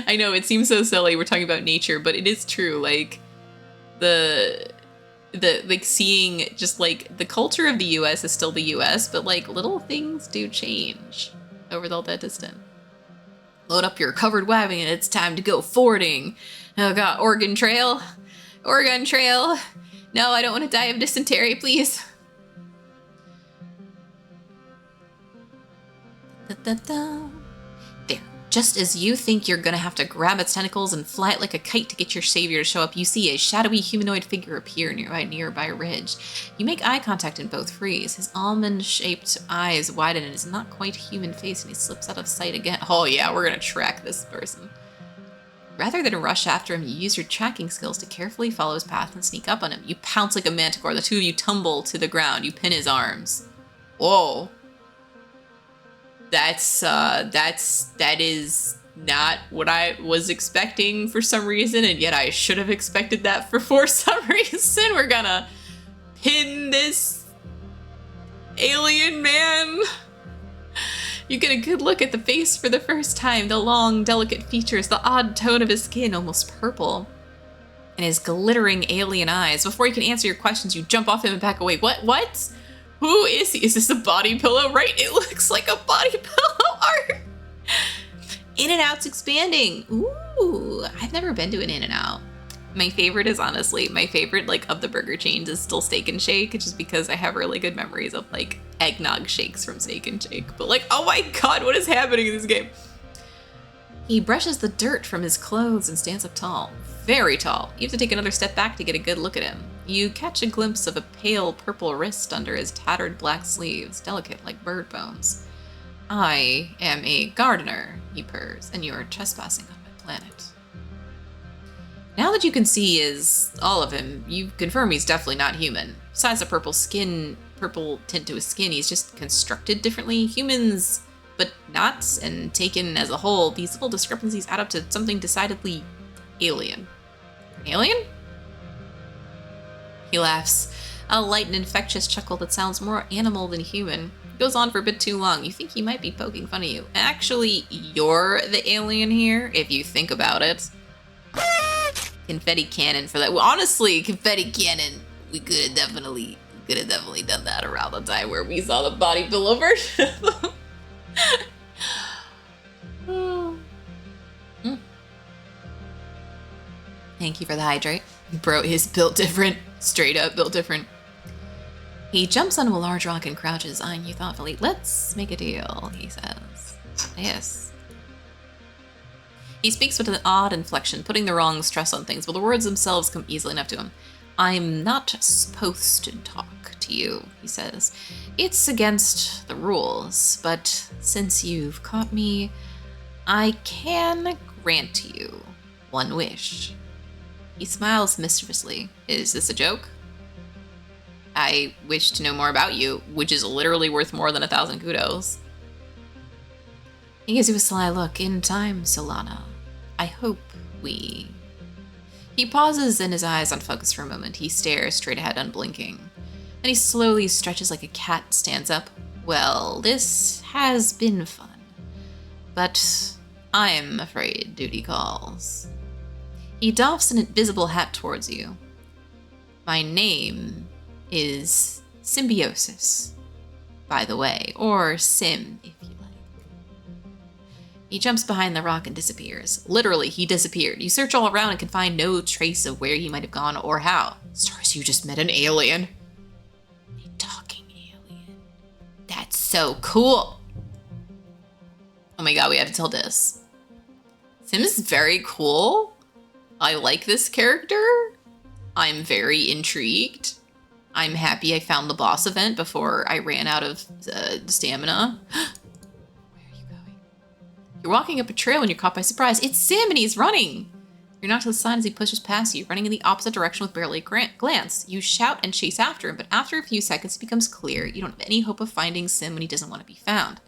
[SPEAKER 1] I know, it seems so silly, we're talking about nature, but it is true, like, like, seeing just, like, the culture of the U.S. is still the U.S., but, like, little things do change over all that distance. Load up your covered wagon and it's time to go fording. Oh god, Oregon Trail. Oregon Trail. No, I don't want to die of dysentery, please. There. Just as you think you're gonna have to grab its tentacles and fly it like a kite to get your savior to show up, you see a shadowy humanoid figure appear nearby a ridge. You make eye contact and both freeze. His almond-shaped eyes widen in his not quite human face and he slips out of sight again. Oh yeah, we're gonna track this person. Rather than rush after him, you use your tracking skills to carefully follow his path and sneak up on him. You pounce like a manticore. The two of you tumble to the ground. You pin his arms. Whoa. That is not what I was expecting for some reason, and yet I should have expected that for some reason. We're gonna pin this alien man. You get a good look at the face for the first time, the long, delicate features, the odd tone of his skin, almost purple, and his glittering alien eyes. Before you can answer your questions, you jump off him and back away. What? Who is he? Is this a body pillow? Right, it looks like a body pillow art. In-N-Out's expanding. Ooh, I've never been to an In-N-Out. My favorite is honestly, my favorite like of the burger chains is still Steak and Shake, just because I have really good memories of like eggnog shakes from Steak and Shake. But like, oh my god, what is happening in this game? He brushes the dirt from his clothes and stands up tall. Very tall. You have to take another step back to get a good look at him. You catch a glimpse of a pale purple wrist under his tattered black sleeves, delicate like bird bones. I am a gardener, he purrs, and you are trespassing on my planet. Now that you can see all of him, you confirm he's definitely not human. Besides the purple tint to his skin, he's just constructed differently. Humans, but not, and taken as a whole, these little discrepancies add up to something decidedly alien. Alien? He laughs, a light and infectious chuckle that sounds more animal than human. It goes on for a bit too long. You think he might be poking fun at you. Actually, you're the alien here, if you think about it. Confetti cannon for that. Well, honestly, confetti cannon, we could have definitely done that around the time where we saw the body pillow version. Thank you for the hydrate. Bro is built different. Straight up built different. He jumps onto a large rock and crouches, eyeing you thoughtfully. Let's make a deal, he says. Yes. He speaks with an odd inflection, putting the wrong stress on things, but the words themselves come easily enough to him. I'm not supposed to talk to you, he says. It's against the rules, but since you've caught me, I can grant you one wish. He smiles mischievously. Is this a joke? I wish to know more about you, which is literally worth more than 1,000 kudos. He gives you a sly look. In time, Solana. I hope we... He pauses and his eyes unfocus for a moment. He stares straight ahead, unblinking. Then he slowly stretches like a cat and stands up. Well, this has been fun. But I'm afraid duty calls. He doffs an invisible hat towards you. My name is Symbiosis. by the way. Or Sim, if you like. He jumps behind the rock and disappears. Literally, he disappeared. You search all around and can find no trace of where he might have gone or how. Stars, you just met an alien. A talking alien. That's so cool. Oh my god, we have to tell this. Sim is very cool. I like this character. I'm very intrigued. I'm happy I found the boss event before I ran out of stamina. Where are you going? You're walking up a trail and you're caught by surprise. It's Sim and he's running. You're knocked to the side as he pushes past you, running in the opposite direction with barely a glance. You shout and chase after him, but after a few seconds it becomes clear you don't have any hope of finding Sim when he doesn't want to be found.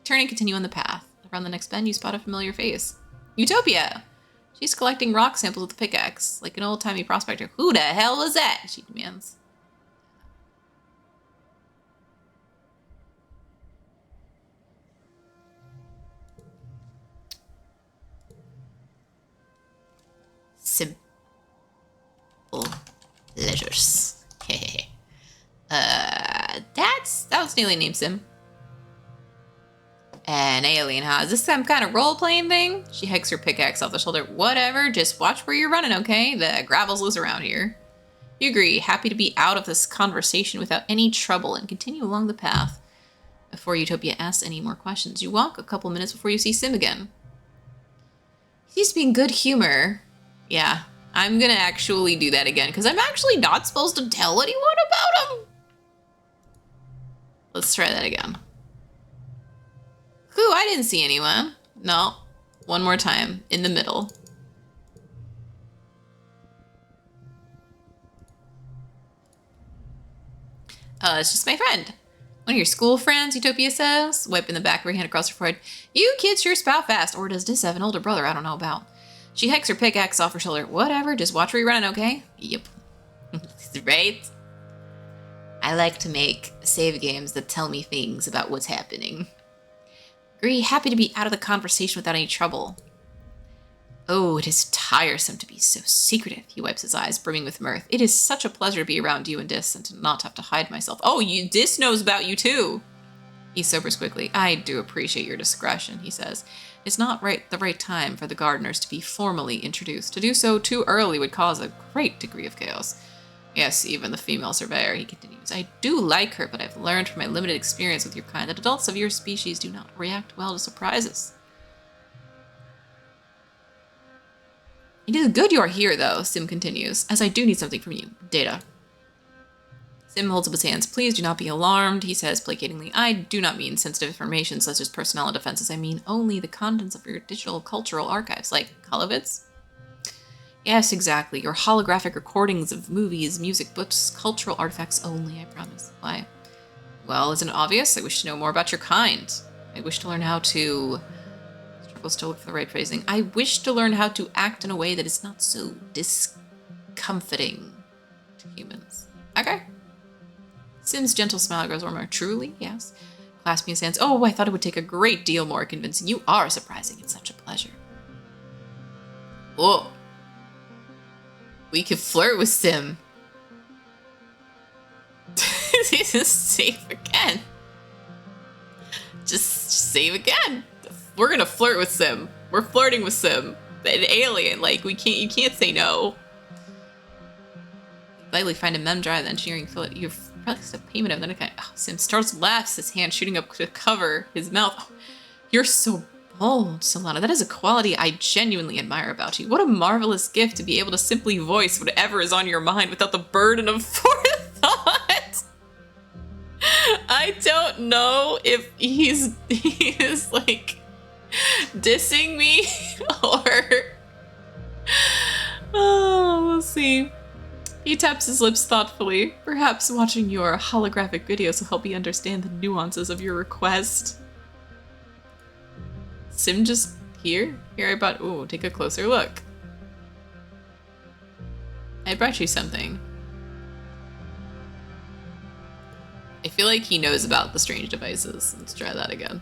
[SPEAKER 1] Turn and continue on the path. Around the next bend, you spot a familiar face. Utopia! She's collecting rock samples with a pickaxe, like an old-timey prospector. Who the hell was that? She demands. Simple pleasures. That was an alien named Sim. An alien, huh? Is this some kind of role-playing thing? She hikes her pickaxe off the shoulder. Whatever, just watch where you're running, okay? The gravel's loose around here. You agree, happy to be out of this conversation without any trouble, and continue along the path. Before Utopia asks any more questions, you walk a couple minutes before you see Sim again. He seems to be in good humor. Yeah, I'm gonna actually do that again, because I'm actually not supposed to tell anyone about him. Let's try that again. Ooh, I didn't see anyone. No. One more time. In the middle. It's just my friend. One of your school friends, Utopia says, wiping the back of her hand across her forehead. You kids sure spout fast. Or does this have an older brother I don't know about? She hikes her pickaxe off her shoulder. Whatever, just watch where you're running, okay? Yep. Right? I like to make save games that tell me things about what's happening. Agree, happy to be out of the conversation without any trouble. Oh, it is tiresome to be so secretive. He wipes his eyes, brimming with mirth. It is such a pleasure to be around you and Dis and to not have to hide myself. Oh, Dis knows about you too. He sobers quickly. I do appreciate your discretion, he says. It's not the right time for the gardeners to be formally introduced. To do so too early would cause a great degree of chaos. Yes, even the female surveyor, he continues. I do like her, but I've learned from my limited experience with your kind that adults of your species do not react well to surprises. It is good you are here, though, Sim continues, as I do need something from you. Data. Sim holds up his hands. Please do not be alarmed, he says placatingly. I do not mean sensitive information such as personnel and defenses. I mean only the contents of your digital cultural archives, like holovids. Yes, exactly. Your holographic recordings of movies, music, books, cultural artifacts only, I promise. Why? Well, isn't it obvious? I wish to know more about your kind. I wish to learn how to... Struggles to look for the right phrasing. I wish to learn how to act in a way that is not so discomforting to humans. Okay. Sim's gentle smile grows warmer. Truly? Yes. Clasping his hands. Oh, I thought it would take a great deal more convincing. You are surprising. It's such a pleasure. Whoa. We could flirt with Sim. Save again. Just save again. We're gonna flirt with Sim. We're flirting with Sim. An alien. Like you can't say no. Likely find a mem drive, the engineering fill it. You've practiced a payment of that kind. Oh, Sim starts laughs, his hand shooting up to cover his mouth. Oh, you're so bold, Solana. That is a quality I genuinely admire about you. What a marvelous gift to be able to simply voice whatever is on your mind without the burden of forethought. I don't know if he is like dissing me or... Oh, we'll see. He taps his lips thoughtfully. Perhaps watching your holographic videos will help me understand the nuances of your request. Sim just here? Here I brought... Ooh, take a closer look. I brought you something. I feel like he knows about the strange devices. Let's try that again.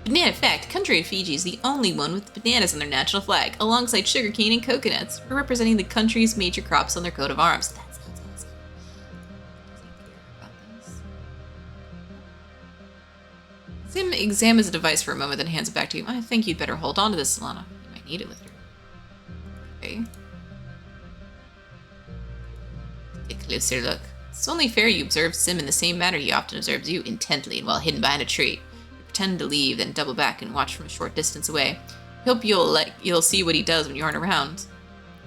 [SPEAKER 1] Banana fact, country of Fiji is the only one with bananas on their national flag, alongside sugarcane and coconuts, representing the country's major crops on their coat of arms. That sounds awesome. Sim examines the device for a moment, then hands it back to you. I think you'd better hold on to this, Solana. You might need it later. Okay. Take a closer look. It's only fair you observe Sim in the same manner he often observes you, intently and while hidden behind a tree. You pretend to leave, then double back and watch from a short distance away. Hope you'll see what he does when you aren't around.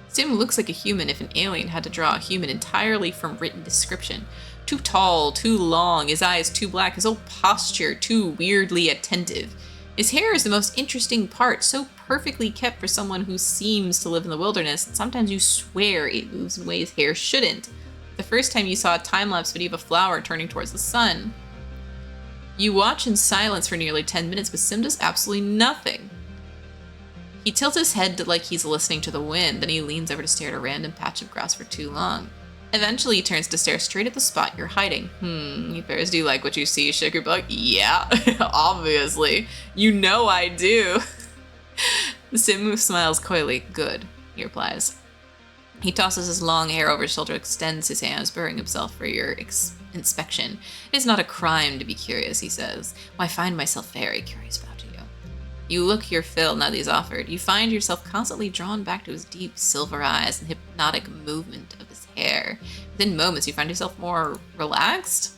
[SPEAKER 1] Sim looks like a human if an alien had to draw a human entirely from written description. Too tall, too long, his eyes too black, his whole posture too weirdly attentive. His hair is the most interesting part, so perfectly kept for someone who seems to live in the wilderness, and sometimes you swear it moves in ways hair shouldn't. The first time you saw a time-lapse video of a flower turning towards the sun. You watch in silence for nearly 10 minutes, but Sim does absolutely nothing. He tilts his head like he's listening to the wind, then he leans over to stare at a random patch of grass for too long. Eventually, he turns to stare straight at the spot you're hiding. You bears, do you like what you see, Sugarbug? Yeah, obviously. You know I do. Sim smiles coyly. Good, he replies. He tosses his long hair over his shoulder, extends his hands, burying himself for your inspection. It is not a crime to be curious, he says. Well, I find myself very curious about you. You look your fill now that he's offered. You find yourself constantly drawn back to his deep silver eyes and hypnotic movement of his hair. Within moments, you find yourself more relaxed.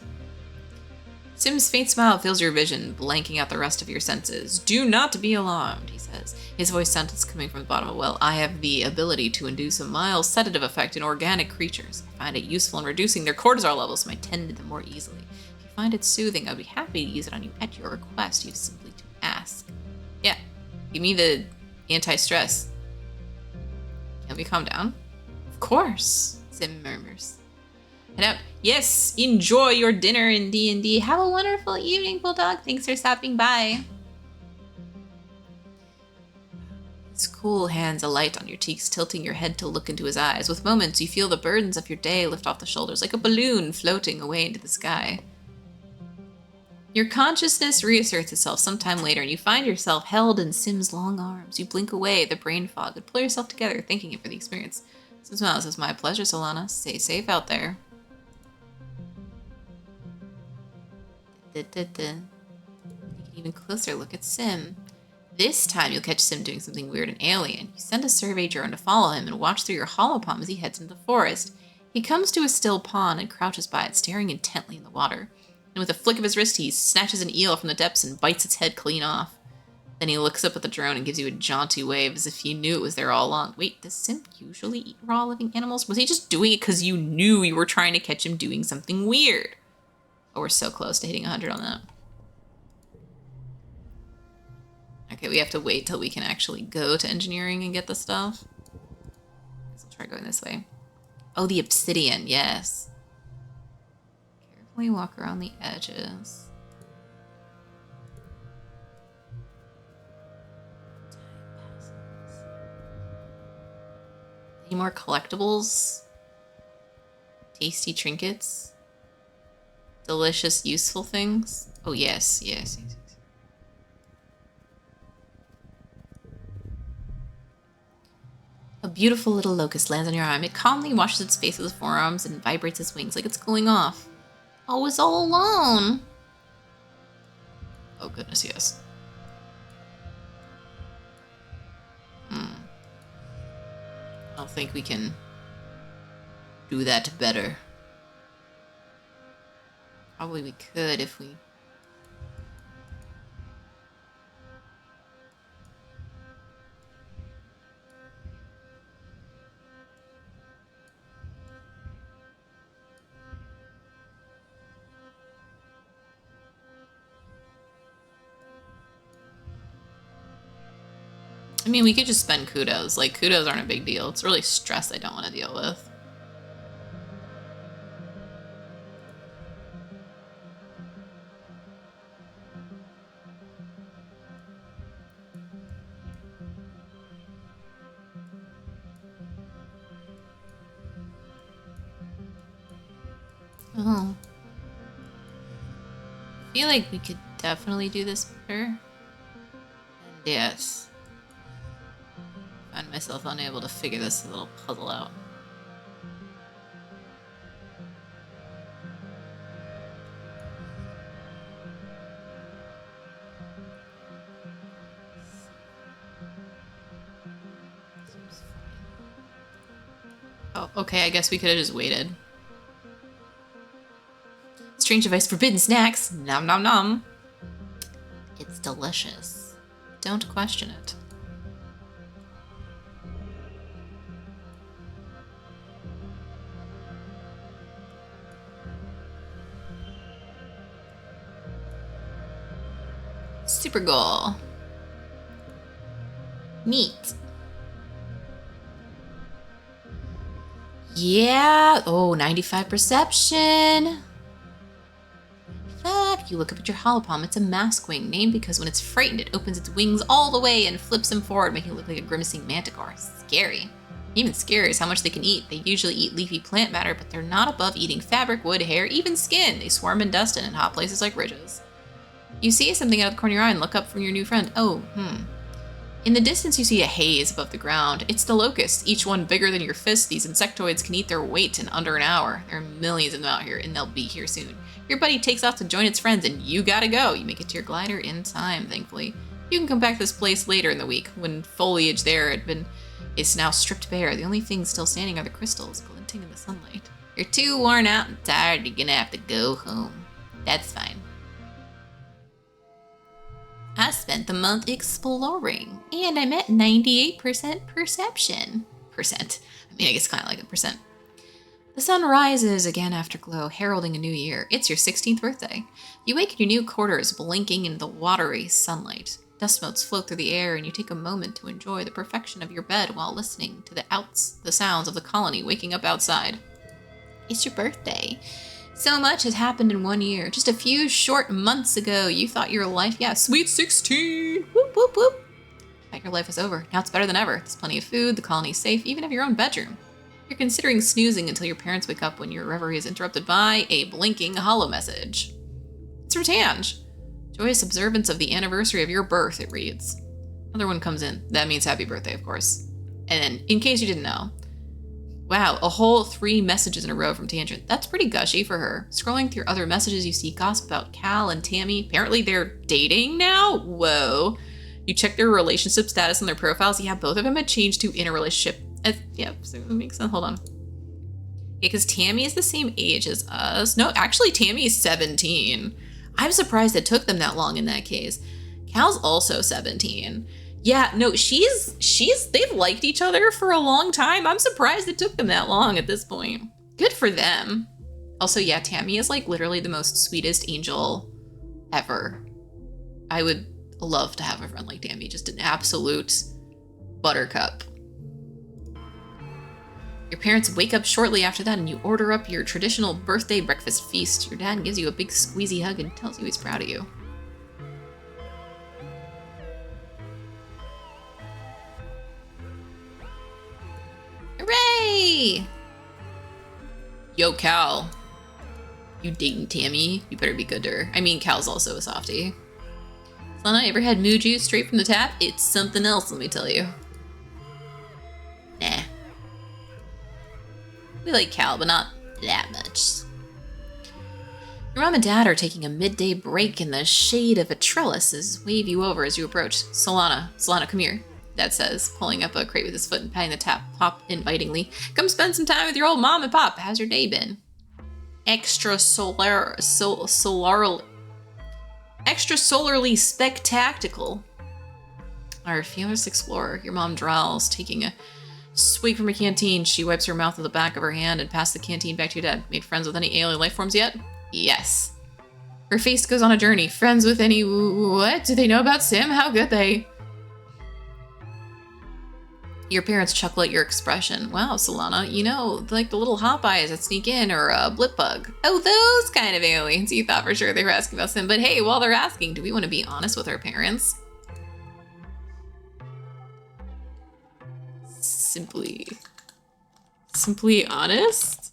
[SPEAKER 1] Sim's faint smile fills your vision, blanking out the rest of your senses. Do not be alarmed, he says. His voice sounds coming from the bottom of a well. I have the ability to induce a mild sedative effect in organic creatures. I find it useful in reducing their cortisol levels, so I tend to them more easily. If you find it soothing, I'd be happy to use it on you at your request. You simply to ask. Yeah, give me the anti-stress. Can we calm down? Of course, Sim murmurs. Head out. Yes, enjoy your dinner in D&D. Have a wonderful evening, Bulldog. Thanks for stopping by. His cool hands alight on your cheeks, tilting your head to look into his eyes. With moments, you feel the burdens of your day lift off the shoulders like a balloon floating away into the sky. Your consciousness reasserts itself sometime later, and you find yourself held in Sim's long arms. You blink away the brain fog and pull yourself together, thanking him for the experience. Sim smiles. It's my pleasure, Solana. Stay safe out there. Take an even closer look at Sim. This time you'll catch Sim doing something weird and alien. You send a survey drone to follow him and watch through your holopalm as he heads into the forest. He comes to a still pond and crouches by it, staring intently in the water. And with a flick of his wrist, he snatches an eel from the depths and bites its head clean off. Then he looks up at the drone and gives you a jaunty wave as if he knew it was there all along. Wait, does Sim usually eat raw living animals? Was he just doing it because you knew you were trying to catch him doing something weird? Oh, we're so close to hitting 100 on that. Okay, we have to wait till we can actually go to engineering and get the stuff. Guess I'll try going this way. Oh, the obsidian, yes. Carefully walk around the edges. Any more collectibles? Tasty trinkets? Delicious, useful things? Oh, yes, yes, yes. A beautiful little locust lands on your arm. It calmly washes its face with its forearms and vibrates its wings like it's cooling off. Oh, it's all alone. Oh, goodness, yes. I don't think we can do that better. Probably we could if we... I mean, we could just spend kudos. Like, kudos aren't a big deal. It's really stress I don't want to deal with. Oh. I feel like we could definitely do this better. And yes. I find myself unable to figure this little puzzle out. Oh, okay, I guess we could have just waited. Strange device, forbidden snacks. Nom nom nom. It's delicious. Don't question it. Super goal. Neat. Yeah. Oh, 95 perception. You look up at your holopalm. It's a mask wing, named because when it's frightened, it opens its wings all the way and flips them forward, making it look like a grimacing manticore. Scary. Even scarier is how much they can eat. They usually eat leafy plant matter, but they're not above eating fabric, wood, hair, even skin. They swarm in dust and in hot places like ridges. You see something out of the corner of your eye and look up from your new friend. Oh, In the distance, you see a haze above the ground. It's the locusts, each one bigger than your fist. These insectoids can eat their weight in under an hour. There are millions of them out here, and they'll be here soon. Your buddy takes off to join its friends, and you gotta go. You make it to your glider in time, thankfully. You can come back to this place later in the week, when foliage there is now stripped bare. The only things still standing are the crystals, glinting in the sunlight. You're too worn out and tired, you're gonna have to go home. That's fine. I spent the month exploring, and I'm at 98% perception. I guess kind of like a percent. The sun rises again after glow, heralding a new year. It's your 16th birthday. You wake in your new quarters, blinking in the watery sunlight. Dust motes float through the air, and you take a moment to enjoy the perfection of your bed while listening to the sounds of the colony waking up outside. It's your birthday. So much has happened in 1 year. Just a few short months ago, you thought your life, sweet 16! Whoop, whoop, whoop. Thought your life was over. Now it's better than ever. There's plenty of food, the colony's safe, even have your own bedroom. You're considering snoozing until your parents wake up when your reverie is interrupted by a blinking holo message. It's from Tange. Joyous observance of the anniversary of your birth, it reads. Another one comes in. That means happy birthday, of course. And then, in case you didn't know, wow, a whole 3 messages in a row from Tangent. That's pretty gushy for her. Scrolling through other messages, you see gossip about Cal and Tammy. Apparently they're dating now? Whoa. You check their relationship status on their profiles. Yeah, both of them had changed to in a relationship. So it makes sense. Hold on. Yeah, because Tammy is the same age as us. No, actually, Tammy is 17. I'm surprised it took them that long in that case. Cal's also 17. Yeah, no, they've liked each other for a long time. I'm surprised it took them that long at this point. Good for them. Also, yeah, Tammy is like literally the most sweetest angel ever. I would love to have a friend like Tammy, just an absolute buttercup. Your parents wake up shortly after that and you order up your traditional birthday breakfast feast. Your dad gives you a big squeezy hug and tells you he's proud of you. Hooray! Yo, Cal. You dating Tammy? You better be good to her. I mean, Cal's also a softie. Lana, ever had moo juice straight from the tap? It's something else, let me tell you. Nah. We like Cal, but not that much. Your mom and dad are taking a midday break in the shade of a trellis as wave you over as you approach. Solana, come here, Dad says, pulling up a crate with his foot and patting the top invitingly. Come spend some time with your old mom and pop. How's your day been? Extrasolarly spectacular. Our fearless explorer. Your mom drawls, taking a swig from a canteen. She wipes her mouth with the back of her hand and passes the canteen back to your dad. Made friends with any alien life forms yet? Yes. Her face goes on a journey. Friends with any... What? Do they know about Sim? How could they? Your parents chuckle at your expression. Wow, Solana, you know, like the little hop eyes that sneak in, or a blip bug. Oh, those kind of aliens. You thought for sure they were asking about Sim. But hey, while they're asking, do we want to be honest with our parents? Simply honest?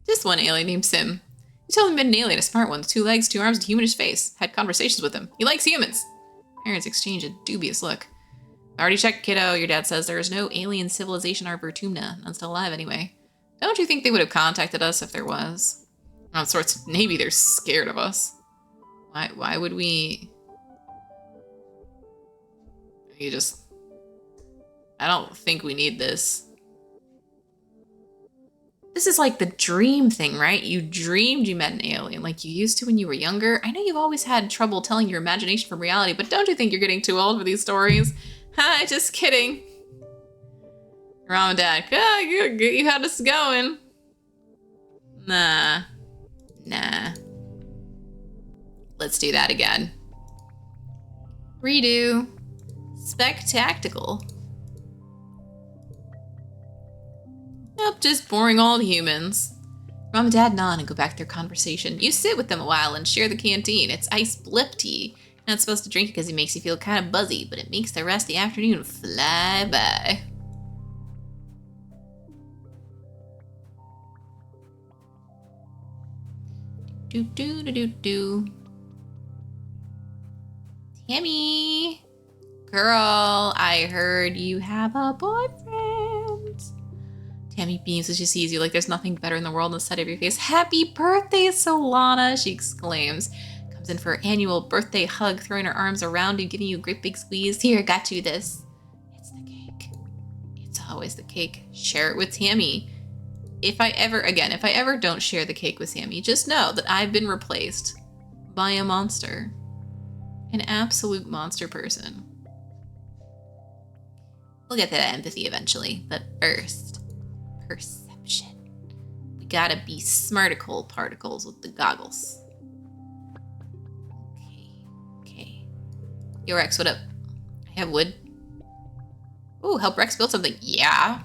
[SPEAKER 1] Just one alien named Sim. You tell him he met an alien, a smart one, with 2 legs, 2 arms, and a humanish face. Had conversations with him. He likes humans. Parents exchange a dubious look. I already checked, kiddo. Your dad says there is no alien civilization or Vertumna. None still alive anyway. Don't you think they would have contacted us if there was? Of sorts, maybe they're scared of us. Why would we... You just... I don't think we need this. This is like the dream thing, right? You dreamed you met an alien like you used to when you were younger. I know you've always had trouble telling your imagination from reality, but don't you think you're getting too old for these stories? Hi, just kidding. Your mom and dad, you had us going. Nah. Let's do that again. Redo. Spectacular. Nope, just boring old humans. Mom and Dad nod and go back to their conversation. You sit with them a while and share the canteen. It's ice blip tea. You're not supposed to drink it because it makes you feel kind of buzzy, but it makes the rest of the afternoon fly by. Do. Tammy! Girl, I heard you have a boyfriend. Tammy beams as she sees you like there's nothing better in the world than the sight of your face. Happy birthday, Solana, she exclaims. Comes in for her annual birthday hug, throwing her arms around you, giving you a great big squeeze. Here, got you this. It's the cake. It's always the cake. Share it with Tammy. If I ever don't share the cake with Tammy, just know that I've been replaced by a monster. An absolute monster person. We'll get to that empathy eventually, but first, perception. We gotta be smarticle particles with the goggles. Okay. Yo, Rex, what up? I have wood. Ooh, help Rex build something. Yeah.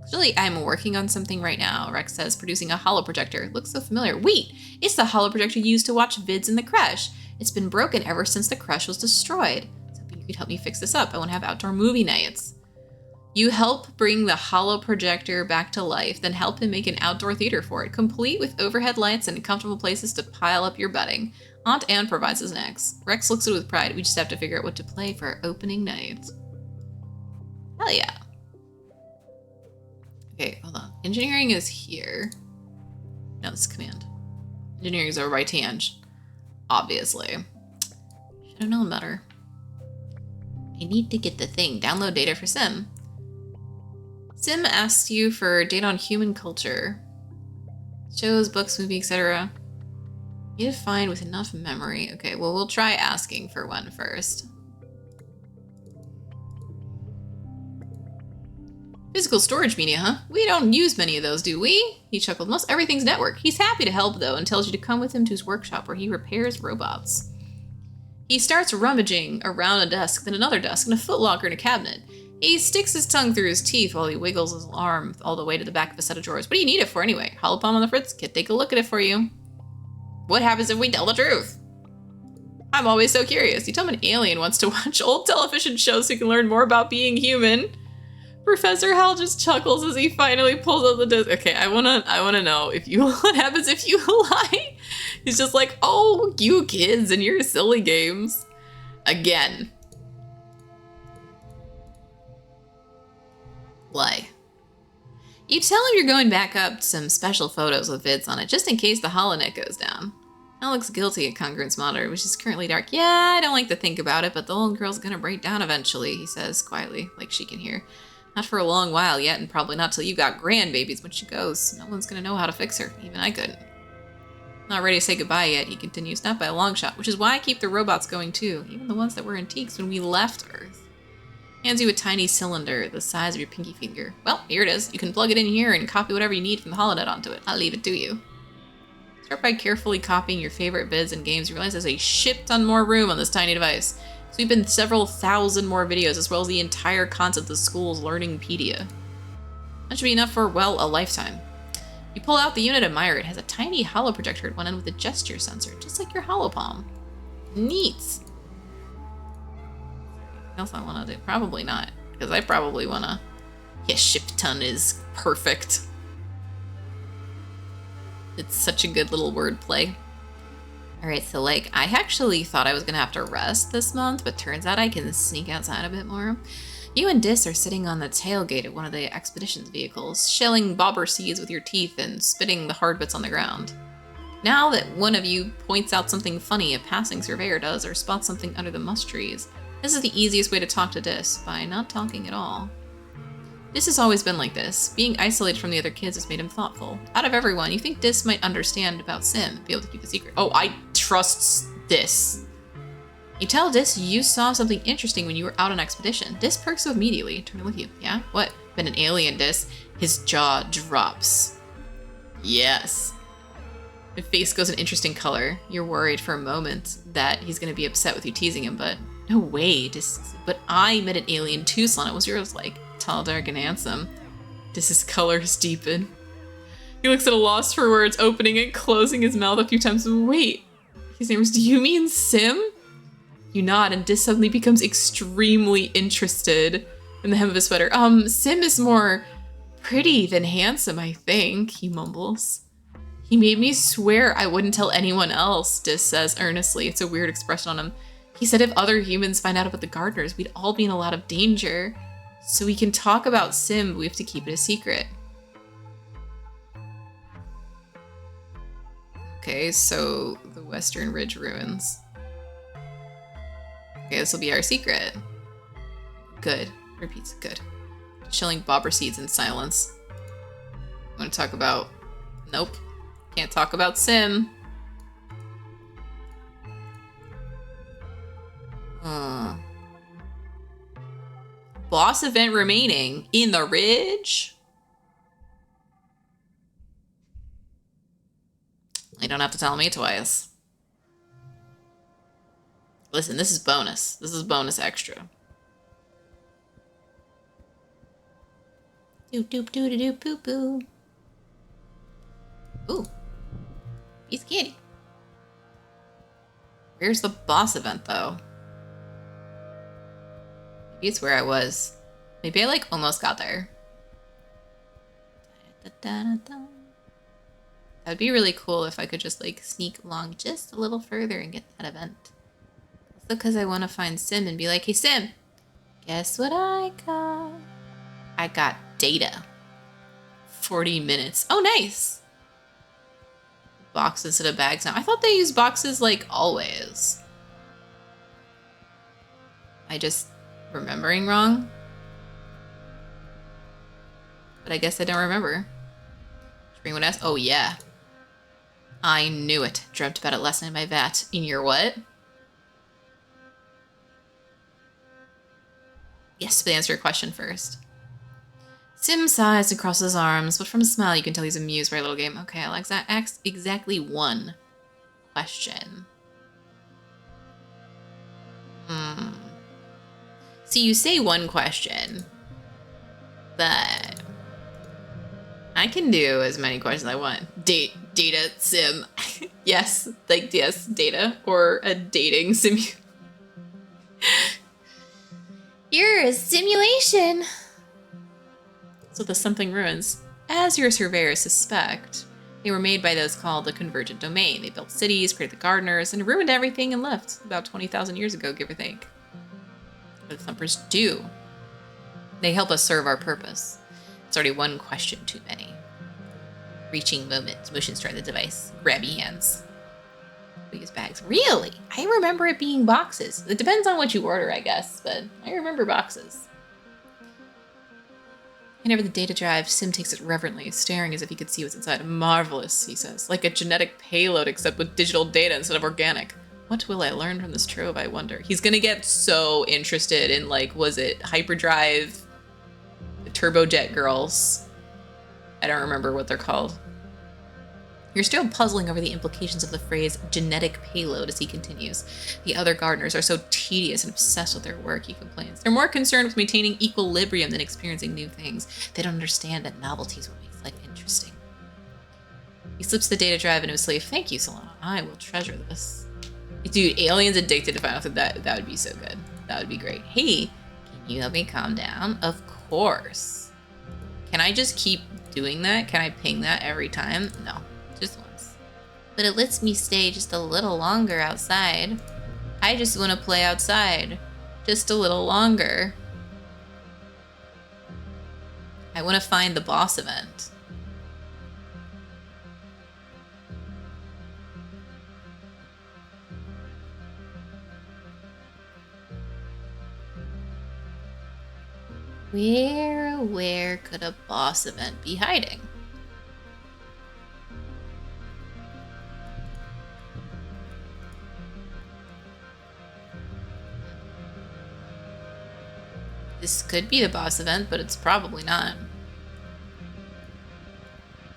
[SPEAKER 1] Actually, I'm working on something right now, Rex says, producing a holo projector. Looks so familiar. Wait, it's the holo projector used to watch vids in the crash. It's been broken ever since the crash was destroyed. So you could help me fix this up. I want to have outdoor movie nights. You help bring the holo projector back to life, then help him make an outdoor theater for it, complete with overhead lights and comfortable places to pile up your bedding. Aunt Anne provides the snacks. Rex looks at it with pride. We just have to figure out what to play for our opening night. Hell yeah. Okay, hold on. Engineering is here. No, this is command. Engineering is over by Tange. Obviously. Should have known better. I need to get the thing. Download data for Sim. Sim asks you for data on human culture. Shows, books, movie, etc. Need to find with enough memory. Okay, well, we'll try asking for one first. Physical storage media, huh? We don't use many of those, do we? He chuckled. Most everything's network. He's happy to help, though, and tells you to come with him to his workshop where he repairs robots. He starts rummaging around a desk, then another desk, and a footlocker and a cabinet. He sticks his tongue through his teeth while he wiggles his arm all the way to the back of a set of drawers. What do you need it for, anyway? Holopalm on the fritz? Kid, take a look at it for you. What happens if we tell the truth? I'm always so curious. You tell me an alien wants to watch old television shows so he can learn more about being human. Professor Hal just chuckles as he finally pulls out the disc. Okay, I wanna know if you what happens if you lie. He's just like, oh, you kids and your silly games. Again. Lie. You tell him you're going back up some special photos with vids on it, just in case the holonet goes down. Hal looks guilty at Congruence Monitor, which is currently dark. Yeah, I don't like to think about it, but the old girl's gonna break down eventually, he says quietly, like she can hear. Not for a long while yet, and probably not till you got grandbabies when she goes. No one's gonna know how to fix her. Even I couldn't. Not ready to say goodbye yet, he continues, not by a long shot, which is why I keep the robots going too, even the ones that were antiques when we left Earth. Hands you a tiny cylinder the size of your pinky finger. Well, here it is. You can plug it in here and copy whatever you need from the holonet onto it. I'll leave it to you. Start by carefully copying your favorite vids and games. You realize there's a shit ton more room on this tiny device. Sweep in several thousand more videos, as well as the entire concept of the school's Learningpedia. That should be enough for, well, a lifetime. You pull out the unit, admire it. It has a tiny holo projector at one end with a gesture sensor, just like your holopalm. Neat. Anything else I want to do? Probably not, because I probably want to... Yeah, ship ton is perfect. It's such a good little wordplay. Alright, so like, I actually thought I was gonna have to rest this month, but turns out I can sneak outside a bit more. You and Dis are sitting on the tailgate of one of the expedition's vehicles, shelling bobber seeds with your teeth and spitting the hard bits on the ground. Now that one of you points out something funny a passing surveyor does or spots something under the musk trees, This is the easiest way to talk to Dis, by not talking at all. Dis has always been like this. Being isolated from the other kids has made him thoughtful. Out of everyone, you think Dis might understand about Sim, be able to keep the secret. Oh, I trust Dis. You tell Dis you saw something interesting when you were out on expedition. Dis perks up immediately. Turn to look at you. Yeah? What? Been an alien, Dis. His jaw drops. Yes. His face goes an interesting color. You're worried for a moment that he's going to be upset with you teasing him, but no way. But I met an alien too, Solana. What was yours like? Tall, dark, and handsome. Dis's colors deepen. He looks at a loss for words, opening and closing his mouth a few times. Wait. His name is, do you mean Sim? You nod, and Dis suddenly becomes extremely interested in the hem of his sweater. Sim is more pretty than handsome, I think, he mumbles. He made me swear I wouldn't tell anyone else, Dis says earnestly. It's a weird expression on him. He said if other humans find out about the gardeners, we'd all be in a lot of danger. So we can talk about Sim, but we have to keep it a secret. Okay, so the Western Ridge Ruins. Okay, this will be our secret. Good. Repeats, good. Chilling bobber seeds in silence. I want to talk about... Nope. Can't talk about Sim. Boss event remaining in the Ridge? You don't have to tell me twice. Listen, this is bonus. This is bonus extra. Doop doop doo doo doo poo poo. Ooh. He's kitty. Where's the boss event though? Maybe it's where I was. Maybe I like almost got there. That'd be really cool if I could just like sneak along just a little further and get that event. Also because I want to find Sim and be like, hey Sim, guess what I got? I got data. 40 minutes. Oh, nice. Boxes instead of bags now. I thought they used boxes like always. I just remembering wrong. But I guess I don't remember. Spring would ask. Oh yeah. I knew it. Dreamt about it last night in my vat. In your what? Yes, but answer your question first. Sim sighs and crosses his arms, but from his smile you can tell he's amused by a little game. Okay, I'll ask exactly one question. See, you say one question, but I can do as many questions as I want. Data, Sim. Yes, like, yes, data, or a dating simulation. You're a simulation. So the something ruins. As your surveyors suspect, they were made by those called the Convergent Domain. They built cities, created the gardeners, and ruined everything and left about 20,000 years ago, give or take. What the Thumpers do? They help us serve our purpose. It's already one question too many. Reaching moment. Motions try the device. Grabby hands. We use bags. Really? I remember it being boxes. It depends on what you order, I guess, but I remember boxes. Handing over the data drive, Sim takes it reverently, staring as if he could see what's inside. Marvelous, he says. Like a genetic payload, except with digital data instead of organic. What will I learn from this trove, I wonder? He's gonna get so interested in, like, was it Hyperdrive, the Turbojet girls? I don't remember what they're called. You're still puzzling over the implications of the phrase genetic payload as he continues. The other gardeners are so tedious and obsessed with their work, he complains. They're more concerned with maintaining equilibrium than experiencing new things. They don't understand that novelty is what makes life interesting. He slips the data drive into his sleeve. Thank you, Solana. I will treasure this. Dude, aliens addicted to Final Fantasy. That would be so good. That would be great. Hey, can you help me calm down? Of course. Can I just keep doing that? Can I ping that every time? No. Just once. But it lets me stay just a little longer outside. I just want to play outside. Just a little longer. I want to find the boss event. Where could a boss event be hiding? This could be the boss event, but it's probably not.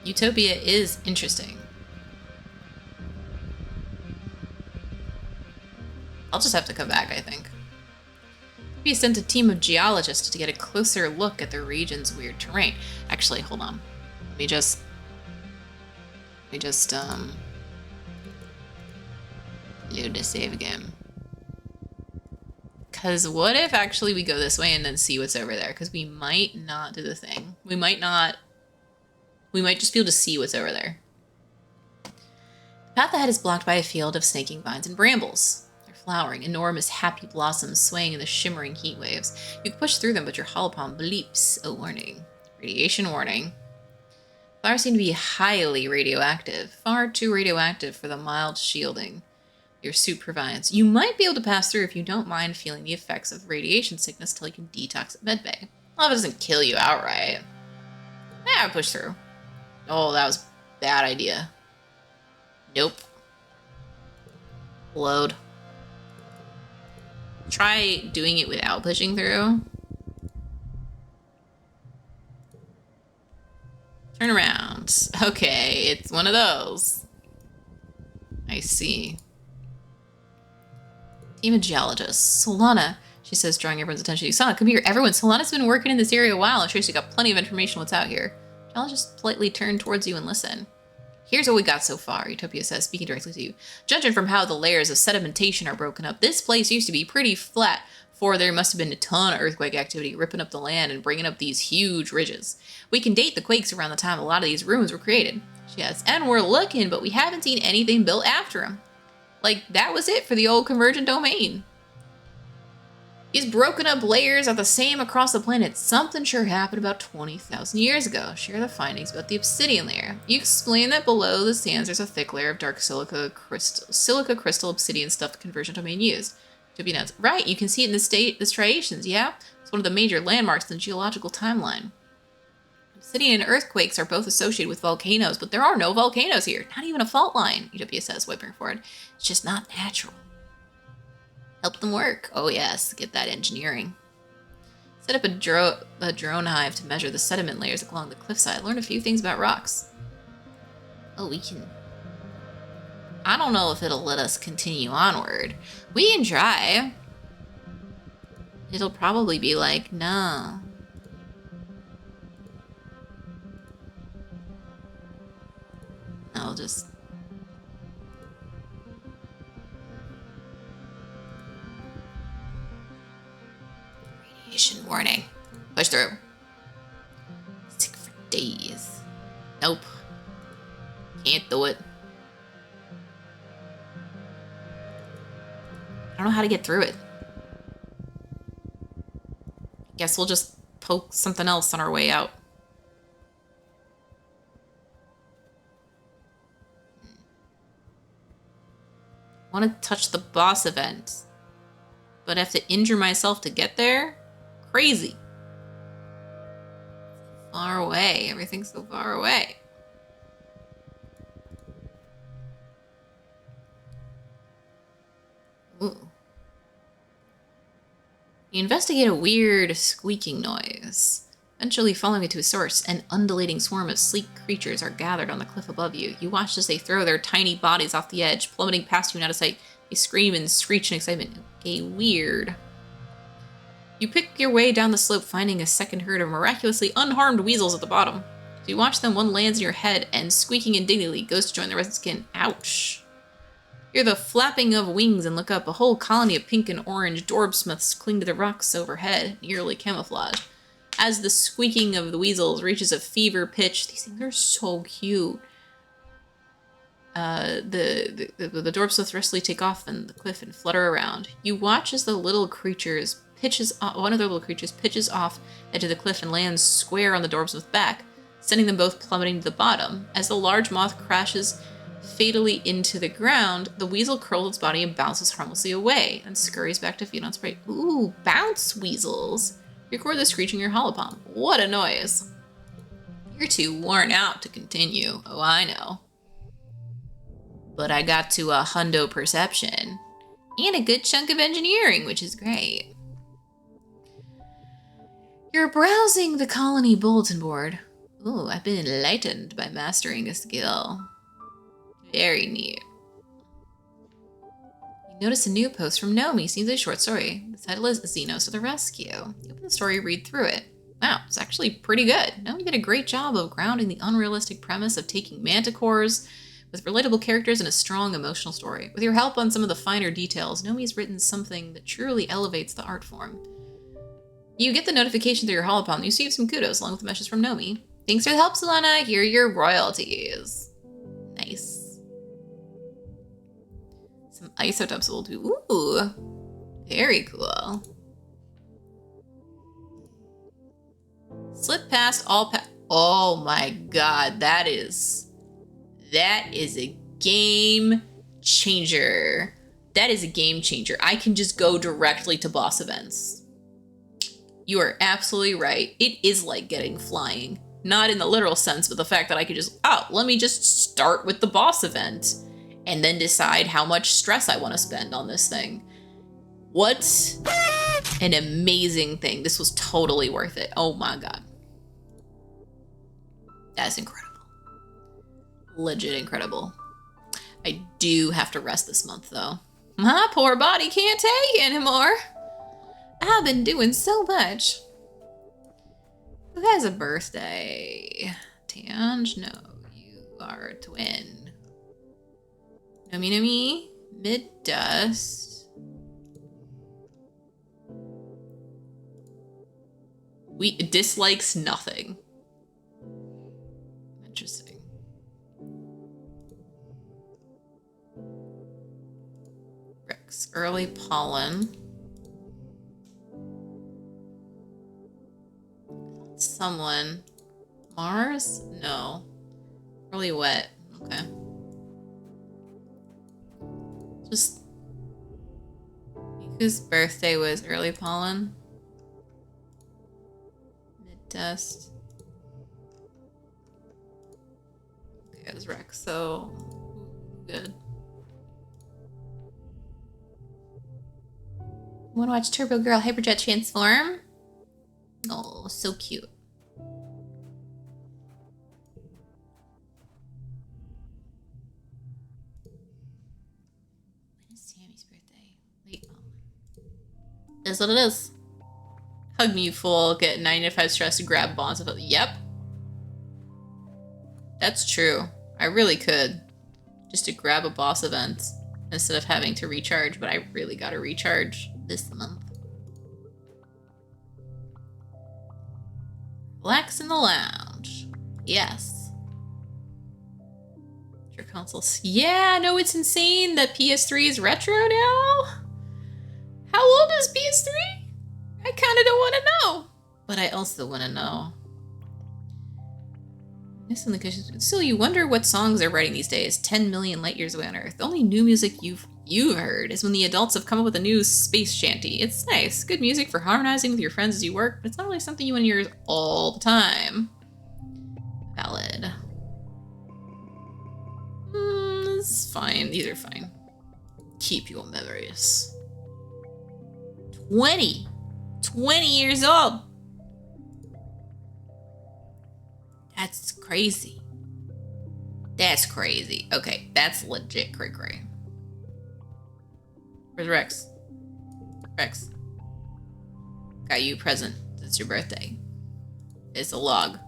[SPEAKER 1] Utopia is interesting. I'll just have to come back, I think. Maybe sent a team of geologists to get a closer look at the region's weird terrain. Actually, hold on. Let me just load the save again. Because what if actually we go this way and then see what's over there? Because we might not do the thing. We might just be able to see what's over there. The path ahead is blocked by a field of snaking vines and brambles. They're flowering, enormous happy blossoms swaying in the shimmering heat waves. You can push through them, but your holopalm bleeps a warning. Radiation warning. Flowers seem to be highly radioactive. Far too radioactive for the mild shielding your suit provides. You might be able to pass through if you don't mind feeling the effects of radiation sickness till you can detox at medbay. Well, if it doesn't kill you outright. Yeah, push through. Oh, that was a bad idea. Nope. Load. Try doing it without pushing through. Turn around. Okay, it's one of those. I see. Team of geologists. Solana, she says, drawing everyone's attention. Solana, come here. Everyone, Solana's been working in this area a while. I'm sure she's got plenty of information on what's out here. Geologists politely turn towards you and listen. Here's what we got so far, Utopia says, speaking directly to you. Judging from how the layers of sedimentation are broken up, this place used to be pretty flat, for there must have been a ton of earthquake activity ripping up the land and bringing up these huge ridges. We can date the quakes around the time a lot of these ruins were created, she adds, and we're looking, but we haven't seen anything built after them. Like, that was it for the old convergent domain. These broken up layers are the same across the planet. Something sure happened about 20,000 years ago. Share the findings about the obsidian layer. You explain that below the sands there's a thick layer of dark silica crystal obsidian stuff the convergent domain used. To be nuts. Right, you can see it in the striations, yeah? It's one of the major landmarks in the geological timeline. Obsidian and earthquakes are both associated with volcanoes, but there are no volcanoes here. Not even a fault line, Utopia says, wiping forward. It's just not natural. Help them work. Oh yes, get that engineering. Set up a drone hive to measure the sediment layers along the cliffside. Learn a few things about rocks. Oh, we can... I don't know if it'll let us continue onward. We can try. It'll probably be like, no. I'll just... Radiation warning. Push through. Sick for days. Nope. Can't do it. I don't know how to get through it. Guess we'll just poke something else on our way out. I want to touch the boss event, but I have to injure myself to get there? Crazy. Far away. Everything's so far away. Ooh. You investigate a weird squeaking noise. Eventually following it to a source, an undulating swarm of sleek creatures are gathered on the cliff above you. You watch as they throw their tiny bodies off the edge, plummeting past you and out of sight. They scream and screech in excitement. Okay, weird. You pick your way down the slope, finding a second herd of miraculously unharmed weasels at the bottom. As you watch them, one lands in your head and, squeaking indignantly, goes to join the rest of the skin. Ouch. Hear the flapping of wings and look up. A whole colony of pink and orange dorbsmiths cling to the rocks overhead, nearly camouflaged. As the squeaking of the weasels reaches a fever pitch, these things are so cute. The dorbsmiths restfully take off on the cliff and flutter around. You watch as one of the little creatures pitches off edge of the cliff and lands square on the dorbsmith's back, sending them both plummeting to the bottom. As the large moth crashes fatally into the ground, the weasel curls its body and bounces harmlessly away, and scurries back to feed on its prey. Ooh, bounce weasels. Record the screeching your holopalm. What a noise. You're too worn out to continue. Oh, I know. But I got to a hundo perception. And a good chunk of engineering, which is great. You're browsing the colony bulletin board. Ooh, I've been enlightened by mastering a skill. Very neat. You notice a new post from Nomi. Seems like a short story. The title is Xenos to the Rescue. You open the story, read through it. Wow, it's actually pretty good. Nomi did a great job of grounding the unrealistic premise of taking manticores with relatable characters and a strong emotional story. With your help on some of the finer details, Nomi's written something that truly elevates the art form. You get the notification through your holopalm and you receive some kudos along with the message from Nomi. Thanks for the help, Selena. Here are your royalties. Nice. Some isotopes will do. Ooh, very cool. Slip past all oh my god, that is a game changer. That is a game changer. I can just go directly to boss events. You are absolutely right. It is like getting flying. Not in the literal sense, but the fact that I could just, let me just start with the boss event and then decide how much stress I want to spend on this thing. What an amazing thing. This was totally worth it. Oh my god. That's incredible. Legit incredible. I do have to rest this month though. My poor body can't take anymore. I've been doing so much. Who has a birthday? Tange? No, you are a twin. Nomi, mid-dust. Dislikes nothing. Interesting. Rex, early pollen. Someone. Mars? No. Really wet. Okay. Just whose birthday was early pollen? Mid-dust. Okay, it was Rex, so good. Wanna watch Turbo Girl Hyperjet transform? Oh, so cute. When is Tammy's birthday? Late pollen. Is what it is. Hug me, you fool. Get 95 stress to grab bonds. Yep. That's true. I really could. Just to grab a boss event instead of having to recharge, but I really gotta recharge this month. Relax in the lounge. Yes. Your consoles. Yeah, no, it's insane that PS3 is retro now. How old is PS3? I kind of don't want to know. But I also want to know. Still, you wonder what songs they're writing these days. 10 million light years away on Earth. The only new music you've heard is when the adults have come up with a new space shanty. It's nice. Good music for harmonizing with your friends as you work, but it's not really something you want to hear all the time. Valid. This is fine. These are fine. Keep your memories. 20 years old. That's crazy. That's crazy. Okay, that's legit cray-cray. Where's Rex? Rex. Got you a present. It's your birthday. It's a log.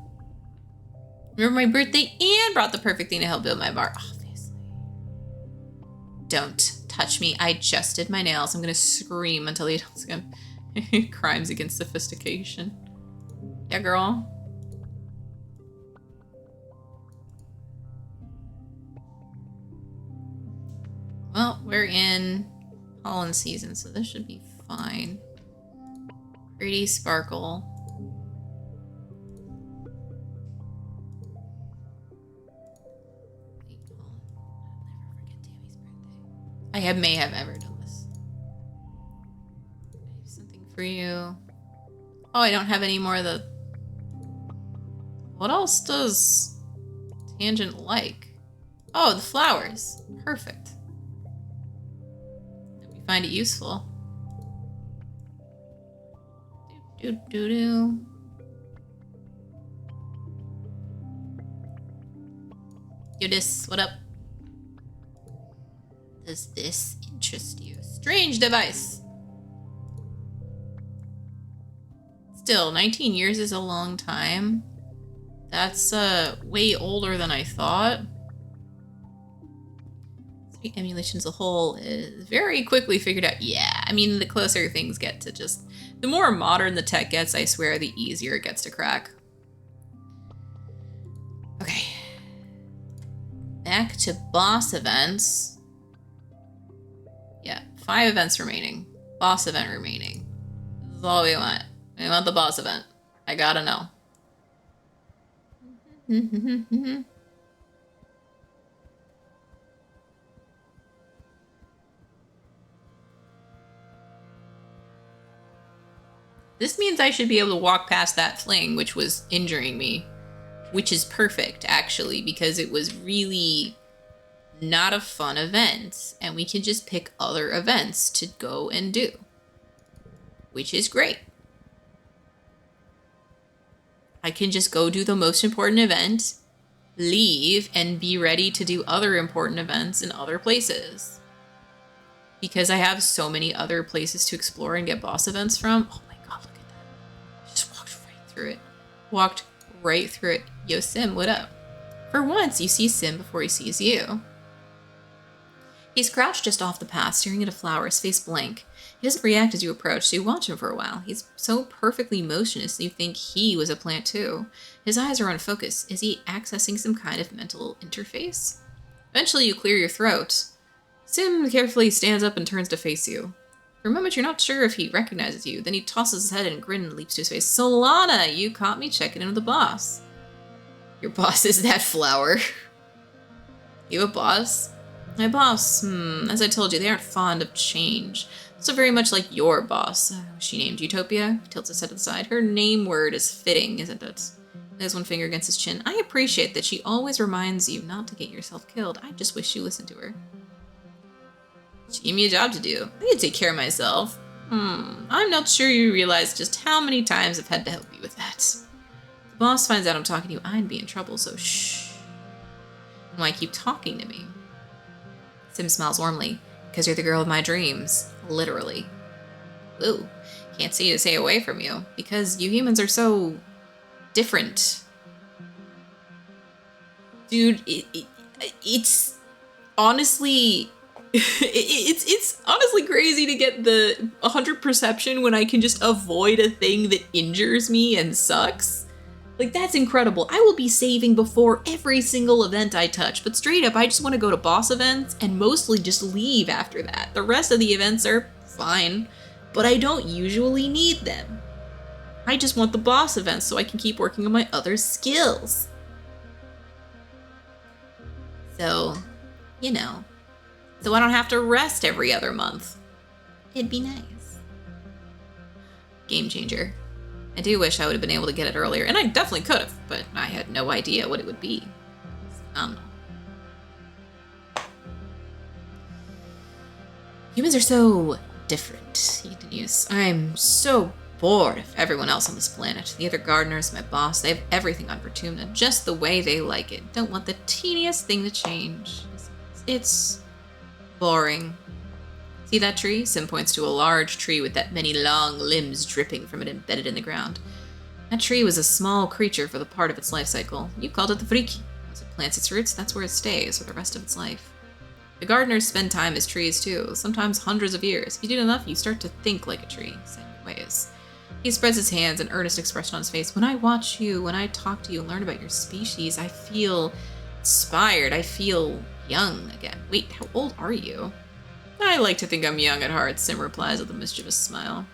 [SPEAKER 1] Remember my birthday and brought the perfect thing to help build my bar. Obviously. Don't touch me. I just did my nails. I'm gonna scream until the adults go. Crimes against sophistication. Yeah, girl. Well, we're in pollen season, so this should be fine. Pretty sparkle. Late pollen. I'll never forget Tammy's birthday. I may have ever done this. I have something for you. Oh, I don't have any more of the... What else does Tangent like? Oh, the flowers. Perfect. Hope you find it useful. Do. Eudis, what up? Does this interest you? Strange device. Still, 19 years is a long time. That's way older than I thought. The emulation as a whole is very quickly figured out. Yeah, I mean, the closer things get to just... The more modern the tech gets, I swear, the easier it gets to crack. Okay. Back to boss events. Yeah, 5 events remaining. Boss event remaining. This is all we want. We want the boss event. I gotta know. This means I should be able to walk past that fling, which was injuring me. Which is perfect, actually, because it was really not a fun event. And we can just pick other events to go and do. Which is great. I can just go do the most important event, leave, and be ready to do other important events in other places. Because I have so many other places to explore and get boss events from. Oh my god, look at that. I just walked right through it. Walked right through it. Yo, Sim, what up? For once, you see Sim before he sees you. He's crouched just off the path, staring at a flower, his face blank. He doesn't react as you approach, so you watch him for a while. He's so perfectly motionless that you think he was a plant too. His eyes are unfocused. Is he accessing some kind of mental interface? Eventually, you clear your throat. Sim carefully stands up and turns to face you. For a moment, you're not sure if he recognizes you. Then he tosses his head and a grin leaps to his face. Solana, you caught me checking in with the boss. Your boss is that flower. You a boss? My boss, as I told you, they aren't fond of change. So very much like your boss. She named Utopia. He tilts his head to the side. Her name word is fitting, isn't it? He has one finger against his chin. I appreciate that she always reminds you not to get yourself killed. I just wish you listened to her. She gave me a job to do. I can take care of myself. I'm not sure you realize just how many times I've had to help you with that. If the boss finds out I'm talking to you, I'd be in trouble, so shh. And why keep talking to me? Sim smiles warmly. Because you're the girl of my dreams. Literally. Ooh. Can't see to stay away from you. Because you humans are so... different. Dude, it's honestly... it's honestly crazy to get the 100 perception when I can just avoid a thing that injures me and sucks. Like, that's incredible. I will be saving before every single event I touch, but straight up, I just want to go to boss events and mostly just leave after that. The rest of the events are fine, but I don't usually need them. I just want the boss events so I can keep working on my other skills. So, you know, so I don't have to rest every other month. It'd be nice. Game changer. I do wish I would have been able to get it earlier, and I definitely could have, but I had no idea what it would be. Humans are so different, he continues. I'm so bored of everyone else on this planet. The other gardeners, my boss, they have everything on Vertumna, just the way they like it. Don't want the teeniest thing to change. It's boring. See that tree? Sim points to a large tree with that many long limbs dripping from it embedded in the ground. That tree was a small creature for the part of its life cycle. You called it the Friki. As it plants its roots, that's where it stays for the rest of its life. The gardeners spend time as trees too, sometimes hundreds of years. If you do enough, you start to think like a tree, set in your ways. He spreads his hands, an earnest expression on his face. When I watch you, when I talk to you and learn about your species, I feel inspired. I feel young again. Wait, how old are you? I like to think I'm young at heart, Sim replies with a mischievous smile.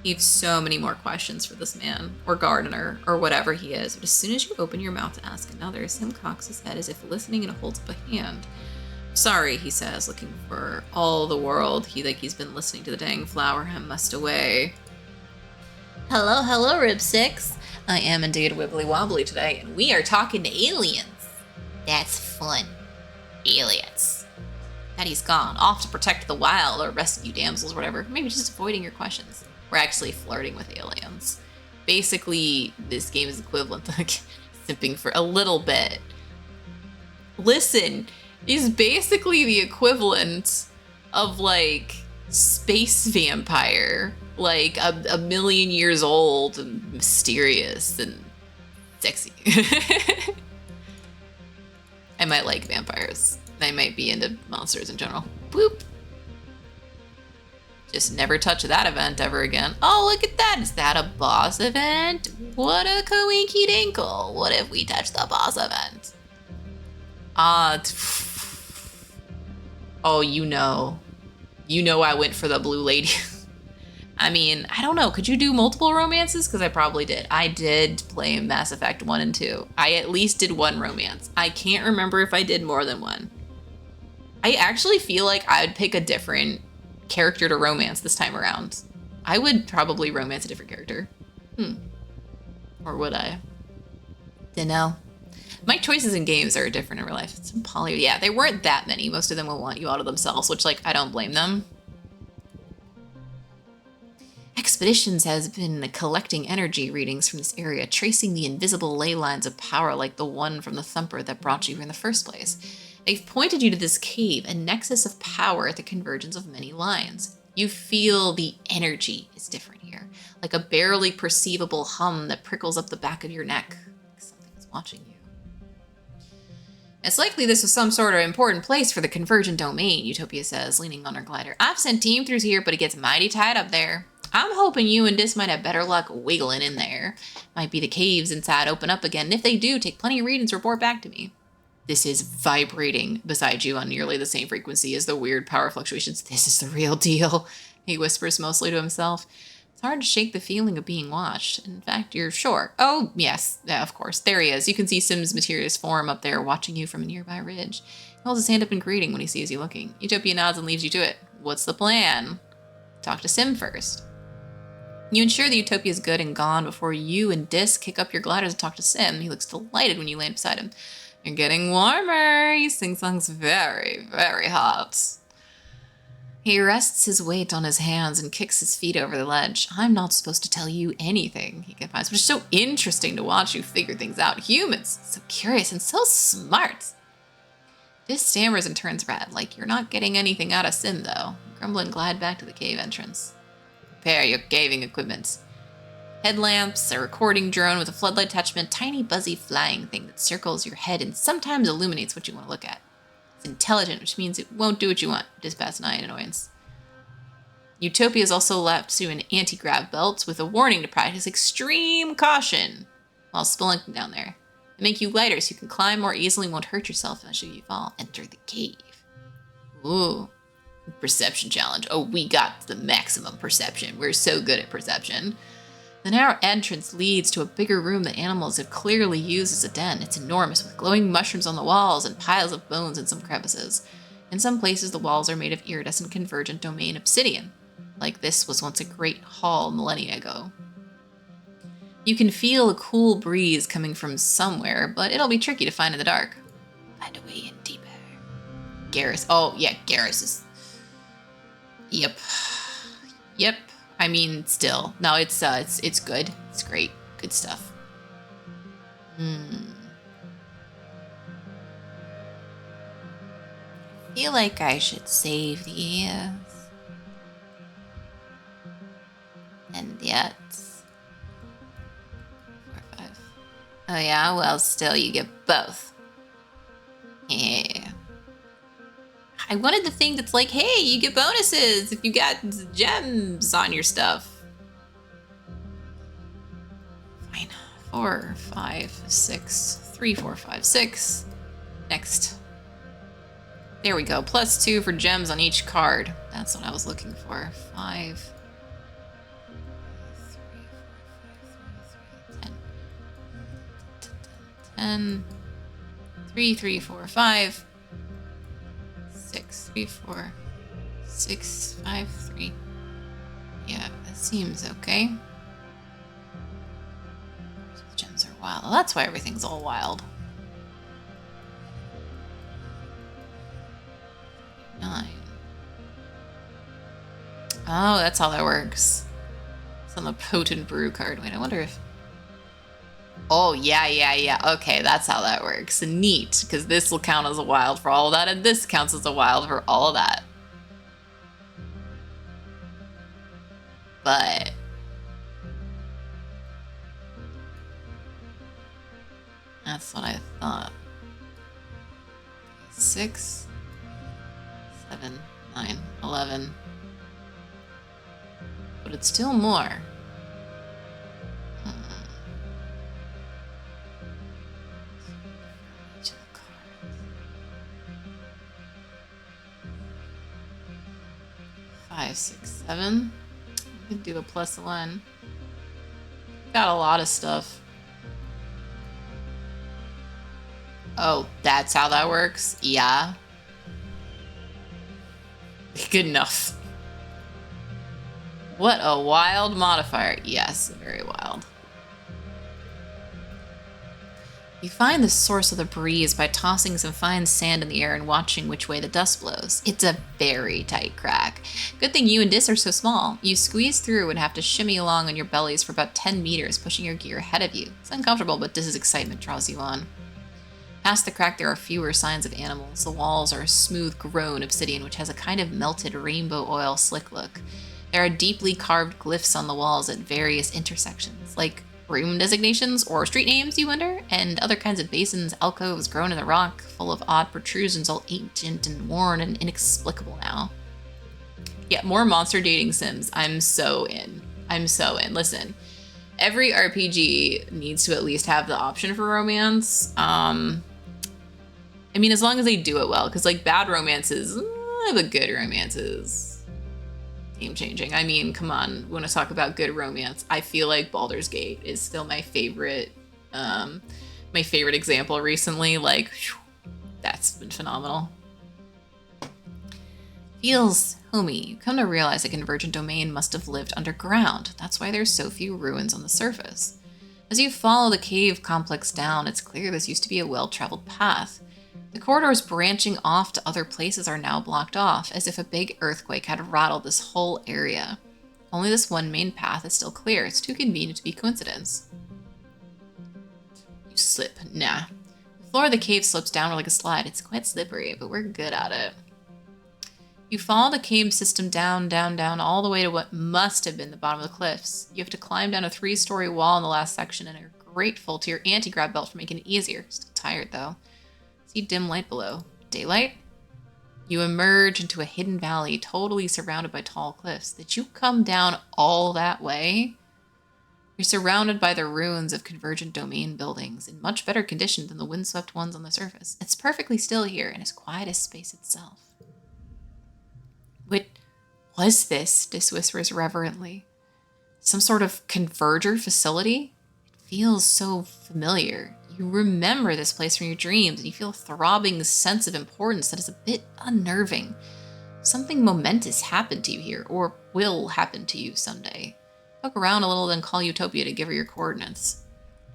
[SPEAKER 1] You have so many more questions for this man, or gardener, or whatever he is, but as soon as you open your mouth to ask another, Sim cocks his head as if listening and holds up a hand. Sorry, he says, looking for all the world. He's been listening to the dang flower hum must away. Hello, hello, Rib 6. I am indeed Wibbly Wobbly today, and we are talking to aliens. That's fun. Aliens. Daddy's gone, off to protect the wild or rescue damsels or whatever. Maybe just avoiding your questions. We're actually flirting with aliens. Basically, this game is equivalent to simping for a little bit. Listen, he's basically the equivalent of like space vampire. Like a million years old and mysterious and sexy. I might like vampires. I might be into monsters in general. Boop. Just never touch that event ever again. Oh, look at that. Is that a boss event? What a coinky dinkle. What if we touch the boss event? Oh, you know. You know I went for the blue lady. I mean, I don't know. Could you do multiple romances? Because I probably did. I did play Mass Effect 1 and 2. I at least did one romance. I can't remember if I did more than one. I actually feel like I would pick a different character to romance this time around. I would probably romance a different character. Or would I? Dunno. My choices in games are different in real life. It's in poly. Yeah, they weren't that many. Most of them will want you out of themselves, which, like, I don't blame them. Expeditions has been collecting energy readings from this area, tracing the invisible ley lines of power like the one from the thumper that brought you here in the first place. They've pointed you to this cave, a nexus of power at the convergence of many lines. You feel the energy is different here, like a barely perceivable hum that prickles up the back of your neck. Like something is watching you. It's likely this was some sort of important place for the convergent domain, Utopia says, leaning on her glider. I've sent team throughs here, but it gets mighty tight up there. I'm hoping you and Dis might have better luck wiggling in there. Might be the caves inside open up again, and if they do, take plenty of readings, report back to me. This is vibrating beside you on nearly the same frequency as the weird power fluctuations. This is the real deal, he whispers mostly to himself. It's hard to shake the feeling of being watched. In fact, you're sure. Oh, yes, yeah, of course. There he is. You can see Sim's mysterious form up there watching you from a nearby ridge. He holds his hand up in greeting when he sees you looking. Utopia nods and leaves you to it. What's the plan? Talk to Sim first. You ensure that Utopia is good and gone before you and Dis kick up your gliders and talk to Sim. He looks delighted when you land beside him. You're getting warmer. He sings very, very hot. He rests his weight on his hands and kicks his feet over the ledge. I'm not supposed to tell you anything, he confides, but it's so interesting to watch you figure things out. Humans, so curious and so smart. Dis stammers and turns red, like you're not getting anything out of Sim, though. Grumble and glide back to the cave entrance. Prepare your caving equipment. Headlamps, a recording drone with a floodlight attachment, tiny buzzy flying thing that circles your head and sometimes illuminates what you want to look at. It's intelligent, which means it won't do what you want. Dispatch 9 annoyance. Utopia has also left you an anti-grav belt with a warning to practice extreme caution while spelunking down there. They make you lighter so you can climb more easily and won't hurt yourself as you fall. Enter the cave. Ooh. Perception challenge. Oh, we got the maximum perception. We're so good at perception. The narrow entrance leads to a bigger room that animals have clearly used as a den. It's enormous, with glowing mushrooms on the walls and piles of bones in some crevices. In some places, the walls are made of iridescent convergent domain obsidian, like this was once a great hall millennia ago. You can feel a cool breeze coming from somewhere, but it'll be tricky to find in the dark. Find a way in deeper. Garrus. Oh, yeah, Garrus is... Yep. I mean, still. No, it's good. It's great. Good stuff. I feel like I should save these. And yet... 4, 5. Oh yeah? Well, still, you get both. Yeah. I wanted the thing that's like, hey, you get bonuses if you got gems on your stuff. Fine. 4, 5, 6, 3, 4, 5, 6. Next. There we go. +2 for gems on each card. That's what I was looking for. 5. 10. 3, 3, 4, 5. 6, 3, 4, 6, 5, 3. Yeah, that seems okay. Wow, that's why everything's all wild. 9. Oh, that's how that works. It's on the Potent Brew card. Wait, I wonder if... Oh, yeah. Okay, that's how that works. Neat, because this will count as a wild for all of that, and this counts as a wild for all of that. But... that's what I thought. 6, 7, 9, 11. But it's still more. Five, 6, 7. We could do a +1. Got a lot of stuff. Oh, that's how that works? Yeah. Good enough. What a wild modifier. Yes, very wild. You find the source of the breeze by tossing some fine sand in the air and watching which way the dust blows. It's a very tight crack. Good thing you and Dis are so small. You squeeze through and have to shimmy along on your bellies for about 10 meters, pushing your gear ahead of you. It's uncomfortable, but Dis's excitement draws you on. Past the crack, there are fewer signs of animals. The walls are a smooth grown obsidian, which has a kind of melted rainbow oil slick look. There are deeply carved glyphs on the walls at various intersections, like room designations or street names, you wonder, and other kinds of basins, alcoves grown in the rock, full of odd protrusions, all ancient and worn and inexplicable now. Yeah, more monster dating sims. I'm so in. Listen, every RPG needs to at least have the option for romance. I mean, as long as they do it well, because like bad romances, but good romances, game changing. I mean, come on, we want to talk about good romance. I feel like Baldur's Gate is still my favorite example recently. Like, whew, that's been phenomenal. Feels homey. You come to realize a convergent domain must have lived underground. That's why there's so few ruins on the surface. As you follow the cave complex down, it's clear this used to be a well-traveled path. The corridors branching off to other places are now blocked off, as if a big earthquake had rattled this whole area. Only this one main path is still clear. It's too convenient to be coincidence. You slip. Nah. The floor of the cave slopes downward like a slide. It's quite slippery, but we're good at it. You follow the cave system down, all the way to what must have been the bottom of the cliffs. You have to climb down a 3-story wall in the last section and are grateful to your anti-grav belt for making it easier. Still tired, though. See dim light below. Daylight? You emerge into a hidden valley, totally surrounded by tall cliffs. Did you come down all that way? You're surrounded by the ruins of convergent domain buildings, in much better condition than the windswept ones on the surface. It's perfectly still here, and as quiet as space itself. What was this? Dis whispers reverently. Some sort of converger facility? It feels so familiar. You remember this place from your dreams, and you feel a throbbing sense of importance that is a bit unnerving. Something momentous happened to you here, or will happen to you someday. Poke around a little, then call Utopia to give her your coordinates.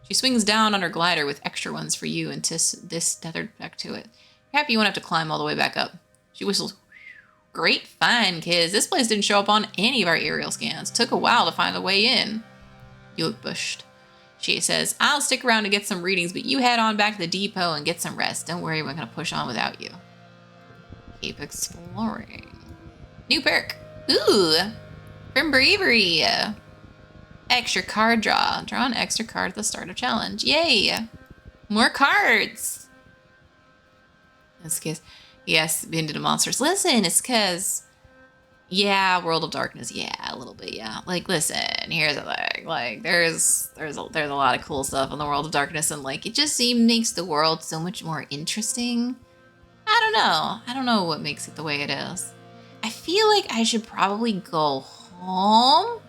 [SPEAKER 1] She swings down on her glider with extra ones for you, and Dis tethered back to it. You're happy you won't have to climb all the way back up. She whistles. Great find, kids. This place didn't show up on any of our aerial scans. Took a while to find a way in. You look bushed. She says, I'll stick around to get some readings, but you head on back to the depot and get some rest. Don't worry, we're going to push on without you. Keep exploring. New perk. Ooh, from Bravery. Extra card draw. Draw an extra card at the start of challenge. Yay. More cards. It's because, yes, into the monsters. Listen, it's because... yeah, World of Darkness. Yeah, a little bit. Yeah, like listen. Here's the thing. Like, there's a lot of cool stuff in the World of Darkness, and like it just makes the world so much more interesting. I don't know what makes it the way it is. I feel like I should probably go home,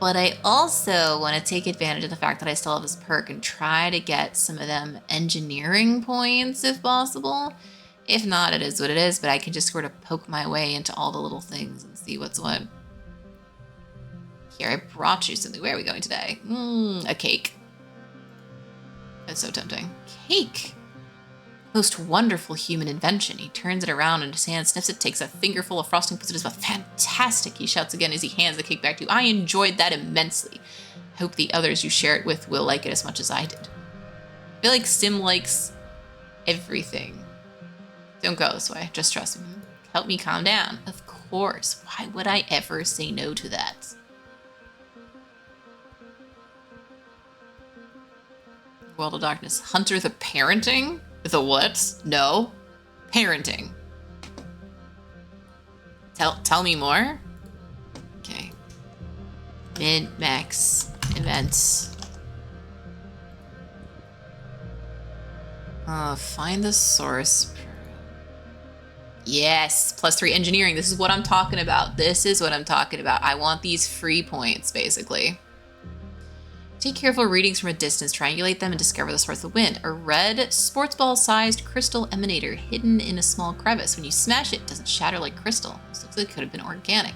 [SPEAKER 1] but I also want to take advantage of the fact that I still have this perk and try to get some of them engineering points if possible. If not, it is what it is, but I can just sort of poke my way into all the little things and see what's what. Here, I brought you something. Where are we going today? A cake. That's so tempting. Cake! Most wonderful human invention. He turns it around in his hand, sniffs it, takes a fingerful of frosting, puts it in his mouth. Fantastic, he shouts again as he hands the cake back to you. I enjoyed that immensely. I hope the others you share it with will like it as much as I did. I feel like Sim likes everything. Don't go this way, just trust me. Help me calm down. Of course, why would I ever say no to that? World of Darkness. Hunter the Parenting? The what? No. Parenting. Tell me more? Okay. Min-max events. Find the source. Yes, +3 engineering. This is what I'm talking about. This is what I'm talking about. I want these free points, basically. Take careful readings from a distance, triangulate them, and discover the source of the wind. A red, sports ball-sized crystal emanator hidden in a small crevice. When you smash it, it doesn't shatter like crystal. This looks like it could have been organic.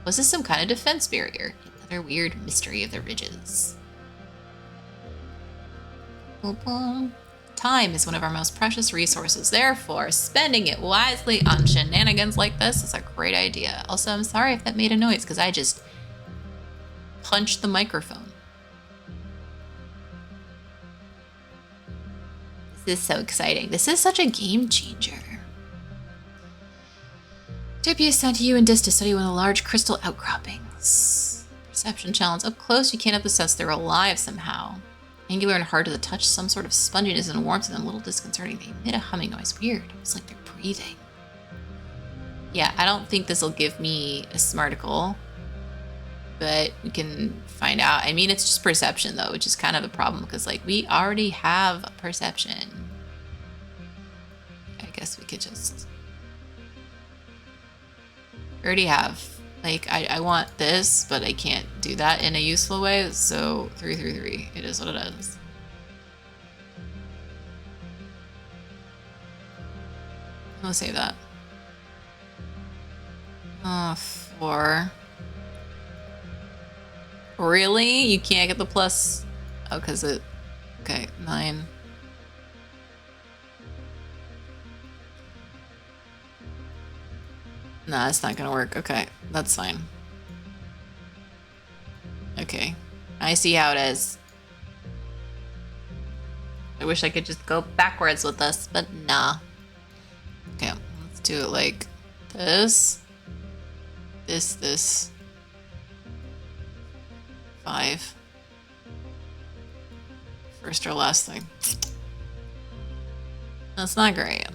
[SPEAKER 1] Was this some kind of defense barrier? Another weird mystery of the ridges. Time is one of our most precious resources. Therefore, spending it wisely on shenanigans like this is a great idea. Also, I'm sorry if that made a noise, because I just punched the microphone. This is so exciting. This is such a game changer. Deputy is sent to you and Dis to study one of the large crystal outcroppings. Perception challenge. Up close, you can't have the sense they're alive somehow. Angular and hard to the touch, some sort of sponginess and warmth to them, a little disconcerting. They emit a humming noise. Weird. It's like they're breathing. Yeah, I don't think this will give me a smarticle, but we can find out. I mean, it's just perception, though, which is kind of the problem, because, like, we already have perception. I guess we could just... We already have. Like, I want this, but I can't do that in a useful way, so 333. It is what it is. I'll save that. 4. Really? You can't get the plus? Oh, because it... Okay, 9. Nah, it's not gonna work. Okay, that's fine. Okay, I see how it is. I wish I could just go backwards with this, but nah. Okay, let's do it like this. This. 5. First or last thing. That's not great.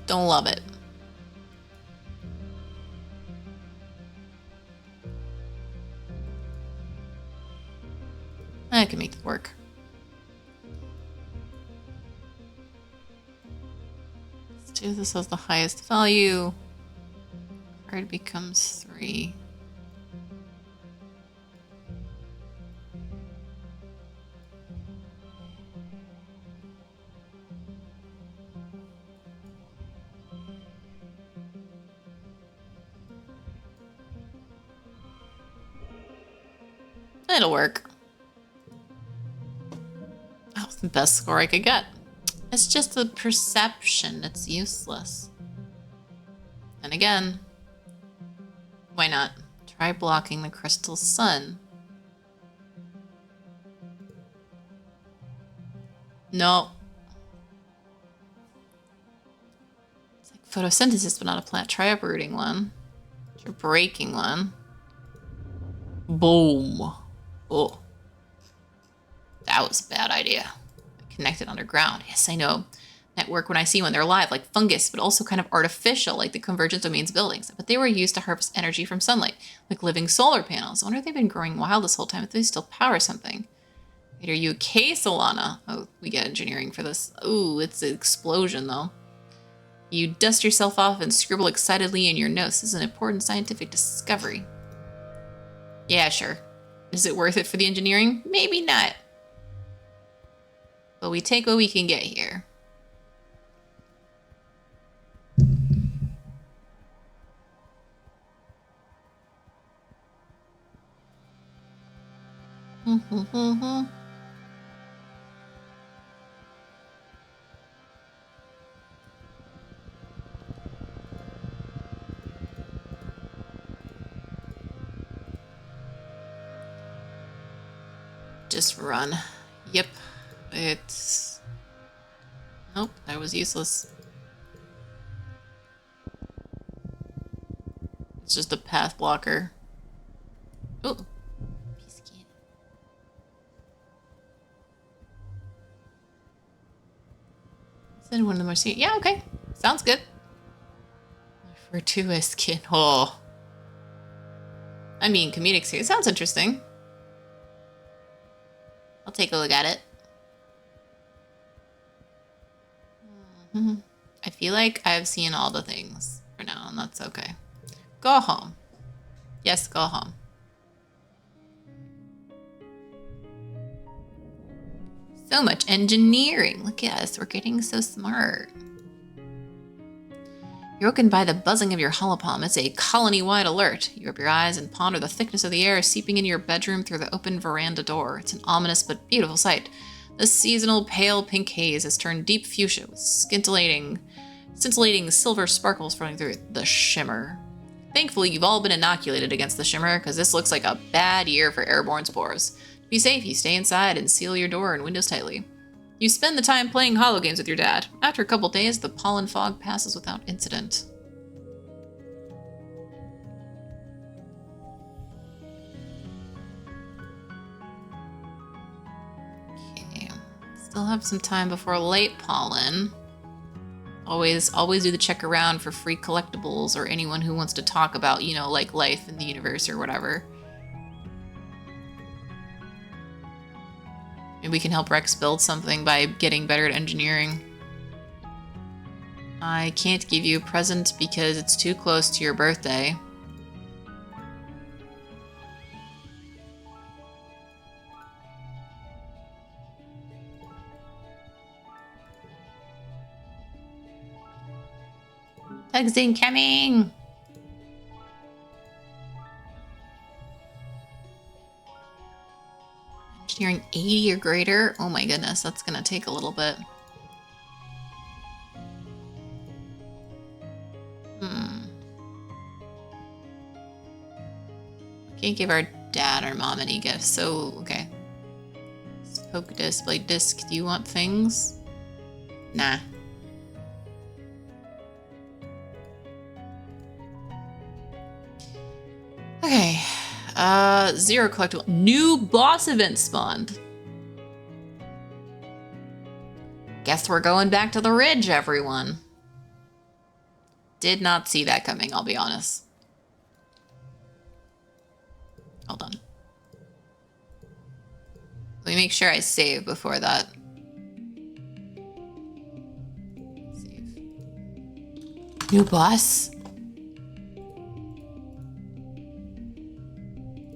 [SPEAKER 1] Don't love it. I can make it work. Let's do this as the highest value. Card becomes 3. It'll work. Oh, the best score I could get. It's just the perception. It's useless. And again, why not? Try blocking the crystal sun. No. It's like photosynthesis, but not a plant. Try uprooting one. Try breaking one. Boom. Oh. That was a bad idea. Connected underground. Yes, I know. Network when I see one. They're alive, like fungus, but also kind of artificial, like the Convergence Domain's buildings. But they were used to harvest energy from sunlight, like living solar panels. I wonder if they've been growing wild this whole time, if they still power something. Wait, are you okay, Solana? Oh, we get engineering for this. Ooh, it's an explosion, though. You dust yourself off and scribble excitedly in your notes. This is an important scientific discovery. Yeah, sure. Is it worth it for the engineering? Maybe not. But we take what we can get here. Just run. Yep. It's... Nope, that was useless. It's just a path blocker. Oh, piece of candy. Send one of the more serious. Yeah, okay. Sounds good. Fortuitous skin. Oh. I mean, comedic series. Sounds interesting. I'll take a look at it. I feel like I've seen all the things for now, and that's okay. Go home. Yes, go home. So much engineering. Look at us. We're getting so smart. You're woken by the buzzing of your holopalm. It's a colony-wide alert. You rub your eyes and ponder the thickness of the air seeping into your bedroom through the open veranda door. It's an ominous but beautiful sight. The seasonal pale pink haze has turned deep fuchsia with scintillating silver sparkles running through it. The shimmer. Thankfully, you've all been inoculated against the shimmer, because this looks like a bad year for airborne spores. To be safe, you stay inside and seal your door and windows tightly. You spend the time playing holo games with your dad. After a couple days, the pollen fog passes without incident. Okay, still have some time before late pollen. Always do the check around for free collectibles or anyone who wants to talk about, you know, like life in the universe or whatever. Maybe we can help Rex build something by getting better at engineering. I can't give you a present because it's too close to your birthday. Text incoming! Engineering 80 or greater? Oh my goodness, that's gonna take a little bit. Can't give our dad or mom any gifts, so okay. Spoke display disc, do you want things? Nah. Okay. 0 collectible. New boss event spawned. Guess we're going back to the ridge, everyone. Did not see that coming, I'll be honest. Hold on. Let me make sure I save before that. Save. New boss.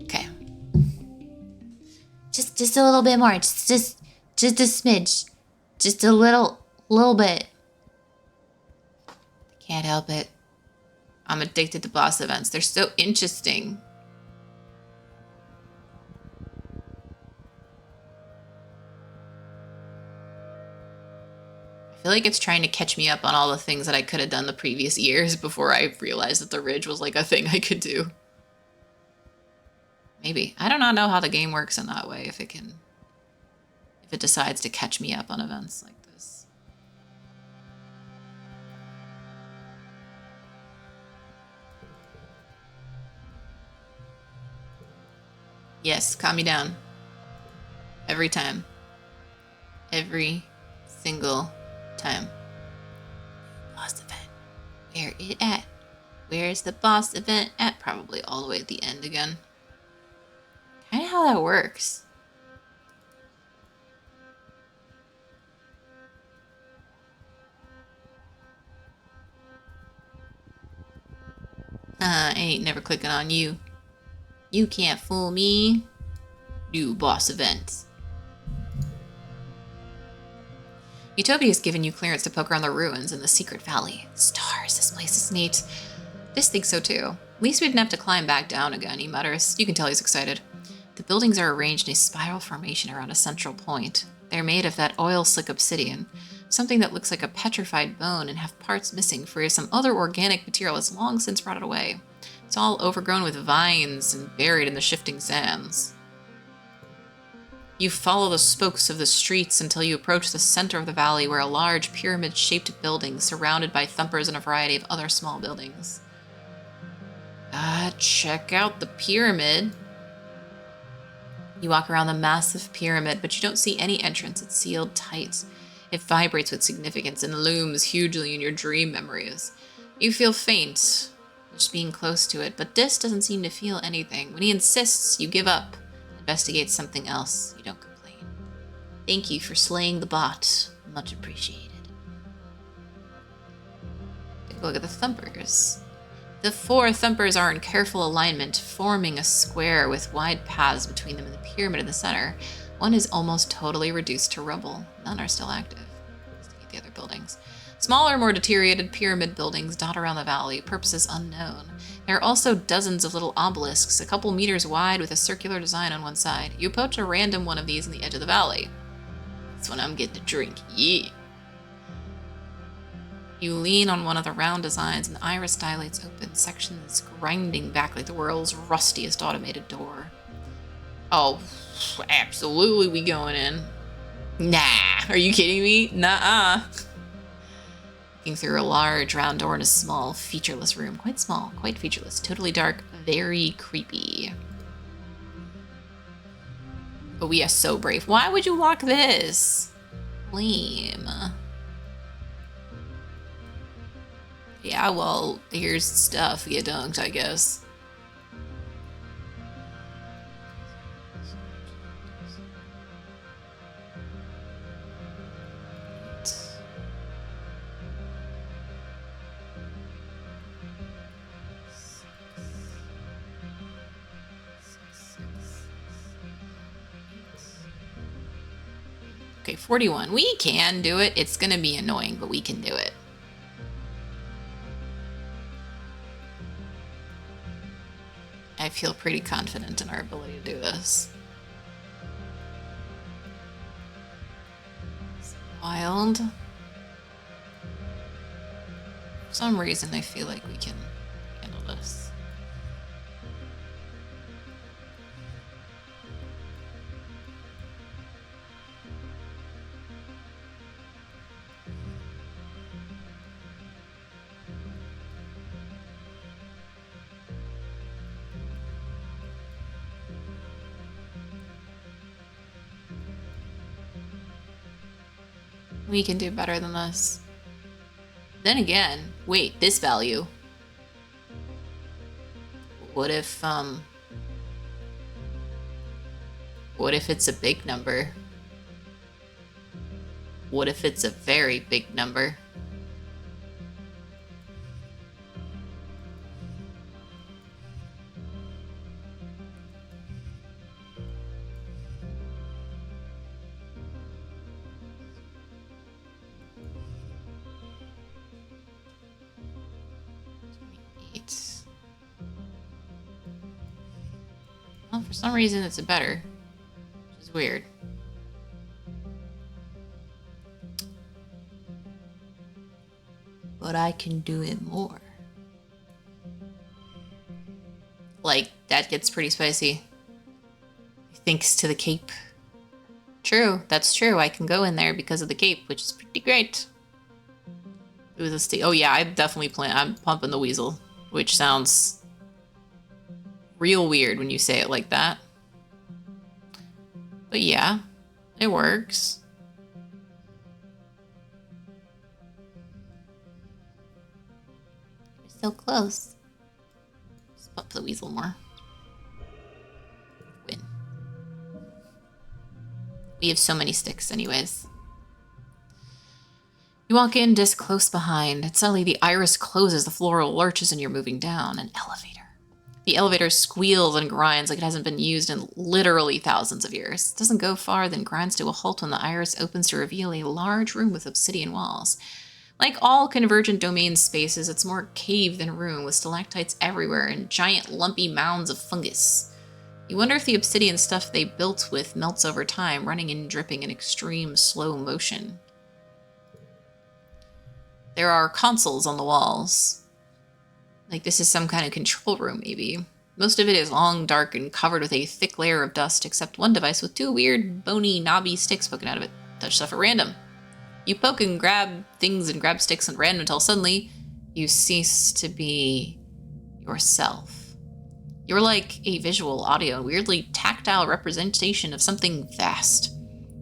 [SPEAKER 1] Okay. Just a little bit more. Just a smidge. Just a little bit. I can't help it. I'm addicted to boss events. They're so interesting. I feel like it's trying to catch me up on all the things that I could have done the previous years before I realized that the ridge was like a thing I could do. Maybe. I do not know how the game works in that way, if it decides to catch me up on events like this. Yes, calm me down. Every time. Every single time. Boss event. Where it at? Where's the boss event at? Probably all the way at the end again. Kind of how that works. I ain't never clicking on you. You can't fool me. New boss events. Utopia has given you clearance to poke around the ruins in the secret valley. Stars, this place is neat. This thinks so too. At least we didn't have to climb back down again, he mutters. You can tell he's excited. The buildings are arranged in a spiral formation around a central point. They're made of that oil-slick obsidian, something that looks like a petrified bone and have parts missing for some other organic material has long since rotted away. It's all overgrown with vines and buried in the shifting sands. You follow the spokes of the streets until you approach the center of the valley where a large pyramid-shaped building surrounded by thumpers and a variety of other small buildings. Check out the pyramid. You walk around the massive pyramid, but you don't see any entrance. It's sealed tight. It vibrates with significance and looms hugely in your dream memories. You feel faint, just being close to it, but Dis doesn't seem to feel anything. When he insists, you give up. Investigate something else. You don't complain. Thank you for slaying the bot. Much appreciated. Take a look at the thumpers. The 4 thumpers are in careful alignment, forming a square with wide paths between them and the pyramid in the center. One is almost totally reduced to rubble. None are still active. Investigate the other buildings. Smaller, more deteriorated pyramid buildings dot around the valley, purposes unknown. There are also dozens of little obelisks, a couple meters wide with a circular design on one side. You approach a random one of these in the edge of the valley. That's when I'm getting a drink. Yeah. You lean on one of the round designs and the iris dilates open, sections grinding back like the world's rustiest automated door. Oh, absolutely we going in. Nah, are you kidding me? Nuh-uh. Looking through a large round door in a small, featureless room. Quite small, quite featureless, totally dark, very creepy. Oh, we are so brave. Why would you lock this? Lame. Yeah, well, here's stuff you don't, I guess. Okay, 41. We can do it. It's gonna be annoying, but we can do it. I feel pretty confident in our ability to do this. It's wild. For some reason, I feel like we can handle this. We can do better than this. Then again, wait, this value. What if it's a big number? What if it's a very big number? Well, for some reason it's a better, which is weird. But I can do it more. Like, that gets pretty spicy. Thanks to the cape. True, that's true. I can go in there because of the cape, which is pretty great. It was a oh yeah, I definitely I'm pumping the weasel, which sounds real weird when you say it like that. But yeah, it works. We're so close. Just pump the weasel more. Win. We have so many sticks anyways. You walk in, disc close behind, and suddenly the iris closes, the floor lurches, and you're moving down. An elevator. The elevator squeals and grinds like it hasn't been used in literally thousands of years. It doesn't go far, then grinds to a halt when the iris opens to reveal a large room with obsidian walls. Like all convergent domain spaces, it's more cave than room, with stalactites everywhere and giant lumpy mounds of fungus. You wonder if the obsidian stuff they built with melts over time, running and dripping in extreme slow motion. There are consoles on the walls. Like this is some kind of control room, maybe. Most of it is long, dark, and covered with a thick layer of dust, except one device with 2 weird, bony, knobby sticks poking out of it. Touch stuff at random. You poke and grab things and grab sticks at random until suddenly you cease to be yourself. You're like a visual, audio, weirdly tactile representation of something vast.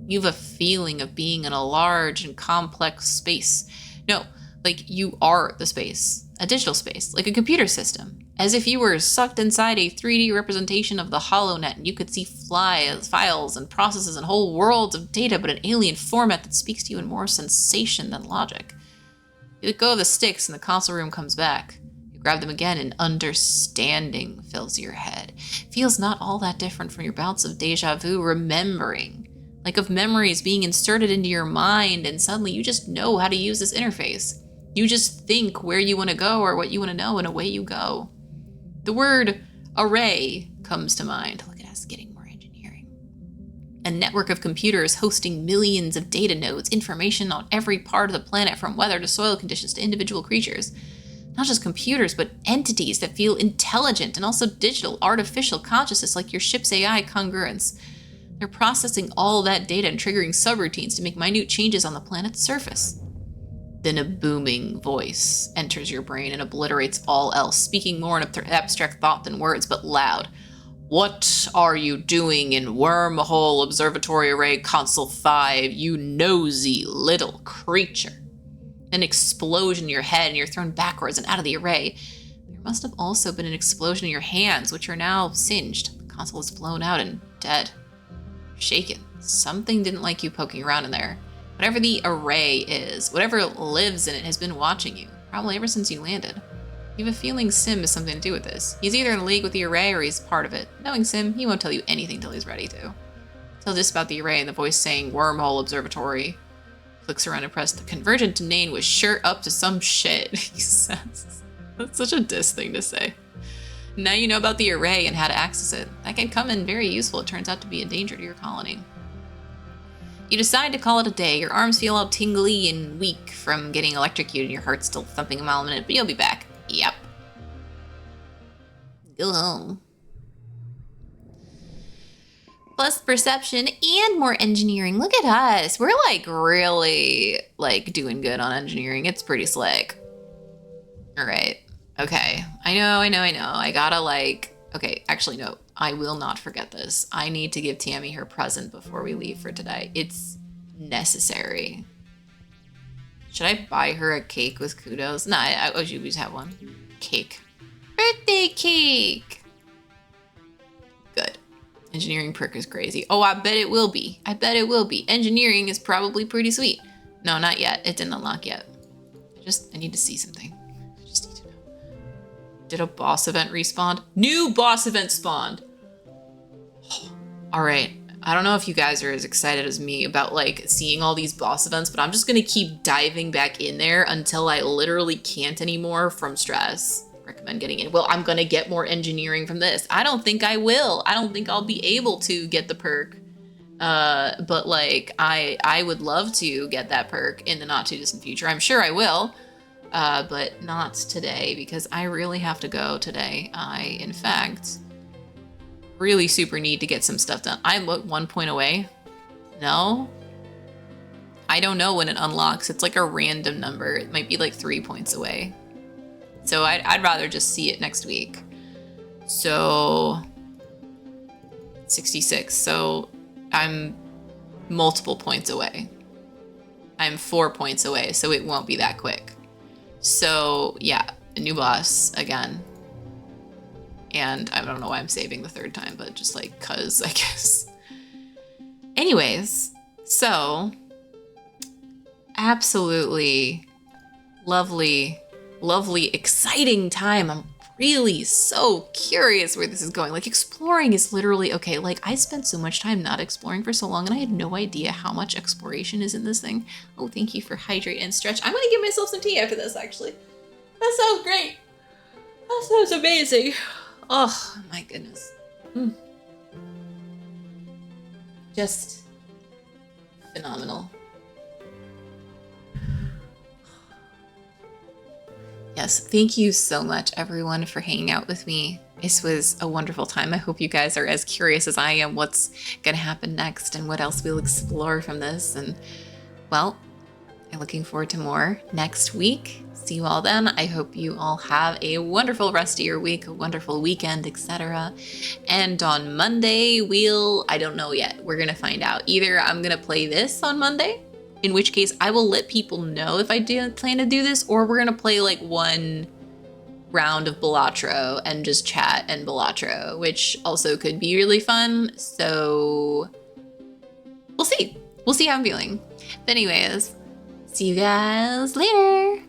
[SPEAKER 1] You have a feeling of being in a large and complex space. No, like you are the space, a digital space, like a computer system, as if you were sucked inside a 3D representation of the HoloNet and you could see files and processes and whole worlds of data, but an alien format that speaks to you in more sensation than logic. You let go of the sticks and the console room comes back. Grab them again and understanding fills your head. Feels not all that different from your bouts of deja vu, remembering. Like of memories being inserted into your mind and suddenly you just know how to use this interface. You just think where you want to go or what you want to know and away you go. The word array comes to mind. Look at us getting more engineering. A network of computers hosting millions of data nodes, information on every part of the planet from weather to soil conditions to individual creatures. Not just computers, but entities that feel intelligent and also digital, artificial consciousness like your ship's AI congruence. They're processing all that data and triggering subroutines to make minute changes on the planet's surface. Then a booming voice enters your brain and obliterates all else, speaking more in abstract thought than words, but loud. What are you doing in Wormhole Observatory Array Console 5, you nosy little creature? An explosion in your head and you're thrown backwards and out of the array. There must have also been an explosion in your hands, which are now singed. The console is blown out and dead. You're shaken. Something didn't like you poking around in there. Whatever the array is, whatever lives in it has been watching you, probably ever since you landed. You have a feeling Sim has something to do with this. He's either in league with the array or he's part of it. Knowing Sim, he won't tell you anything till he's ready to. Tell just about the array and the voice saying Wormhole Observatory. Clicks around impressed. The convergent name was sure up to some shit, he says. That's such a diss thing to say. Now you know about the array and how to access it. That can come in very useful. It turns out to be a danger to your colony. You decide to call it a day. Your arms feel all tingly and weak from getting electrocuted and your heart's still thumping a mile a minute, but you'll be back. Yep. Go home. Plus perception and more engineering. Look at us. We're like really like doing good on engineering. It's pretty slick. All right. Okay. I know. I gotta like, okay, actually no, I will not forget this. I need to give Tammy her present before we leave for today. It's necessary. Should I buy her a cake with kudos? No, I should just have one. Cake. Birthday cake. Good. Engineering perk is crazy. Oh, I bet it will be. Engineering is probably pretty sweet. No, not yet. It didn't unlock yet. I need to see something. I just need to know. Did a boss event respawn? New boss event spawned. All right. I don't know if you guys are as excited as me about like seeing all these boss events, but I'm just going to keep diving back in there until I literally can't anymore from stress. Recommend getting in. Well, I'm going to get more engineering from this. I don't think I will. I don't think I'll be able to get the perk. But like, I would love to get that perk in the not too distant future. I'm sure I will, but not today because I really have to go today. I, in fact, really super need to get some stuff done. I'm 1 point away. No? I don't know when it unlocks. It's like a random number. It might be like 3 points away. So I'd rather just see it next week. So 66. So I'm multiple points away. I'm 4 points away, so it won't be that quick. So yeah, a new boss again. And I don't know why I'm saving the third time, but just like, cause I guess. Anyways, so absolutely lovely, exciting time. I'm really so curious where this is going. Like exploring is literally, okay, like I spent so much time not exploring for so long and I had no idea how much exploration is in this thing. Oh, thank you for hydrate and stretch. I'm gonna give myself some tea after this, actually. That sounds great. That sounds amazing. Oh my goodness. Just phenomenal. Yes, thank you so much, everyone, for hanging out with me. This was a wonderful time. I hope you guys are as curious as I am what's going to happen next and what else we'll explore from this. And, well, I'm looking forward to more next week. See you all then. I hope you all have a wonderful rest of your week, a wonderful weekend, etc. And on Monday, I don't know yet. We're going to find out. Either I'm going to play this on Monday, in which case I will let people know if I do plan to do this, or we're going to play like one round of Balatro and just chat and Balatro, which also could be really fun. So we'll see. We'll see how I'm feeling. But anyways, see you guys later.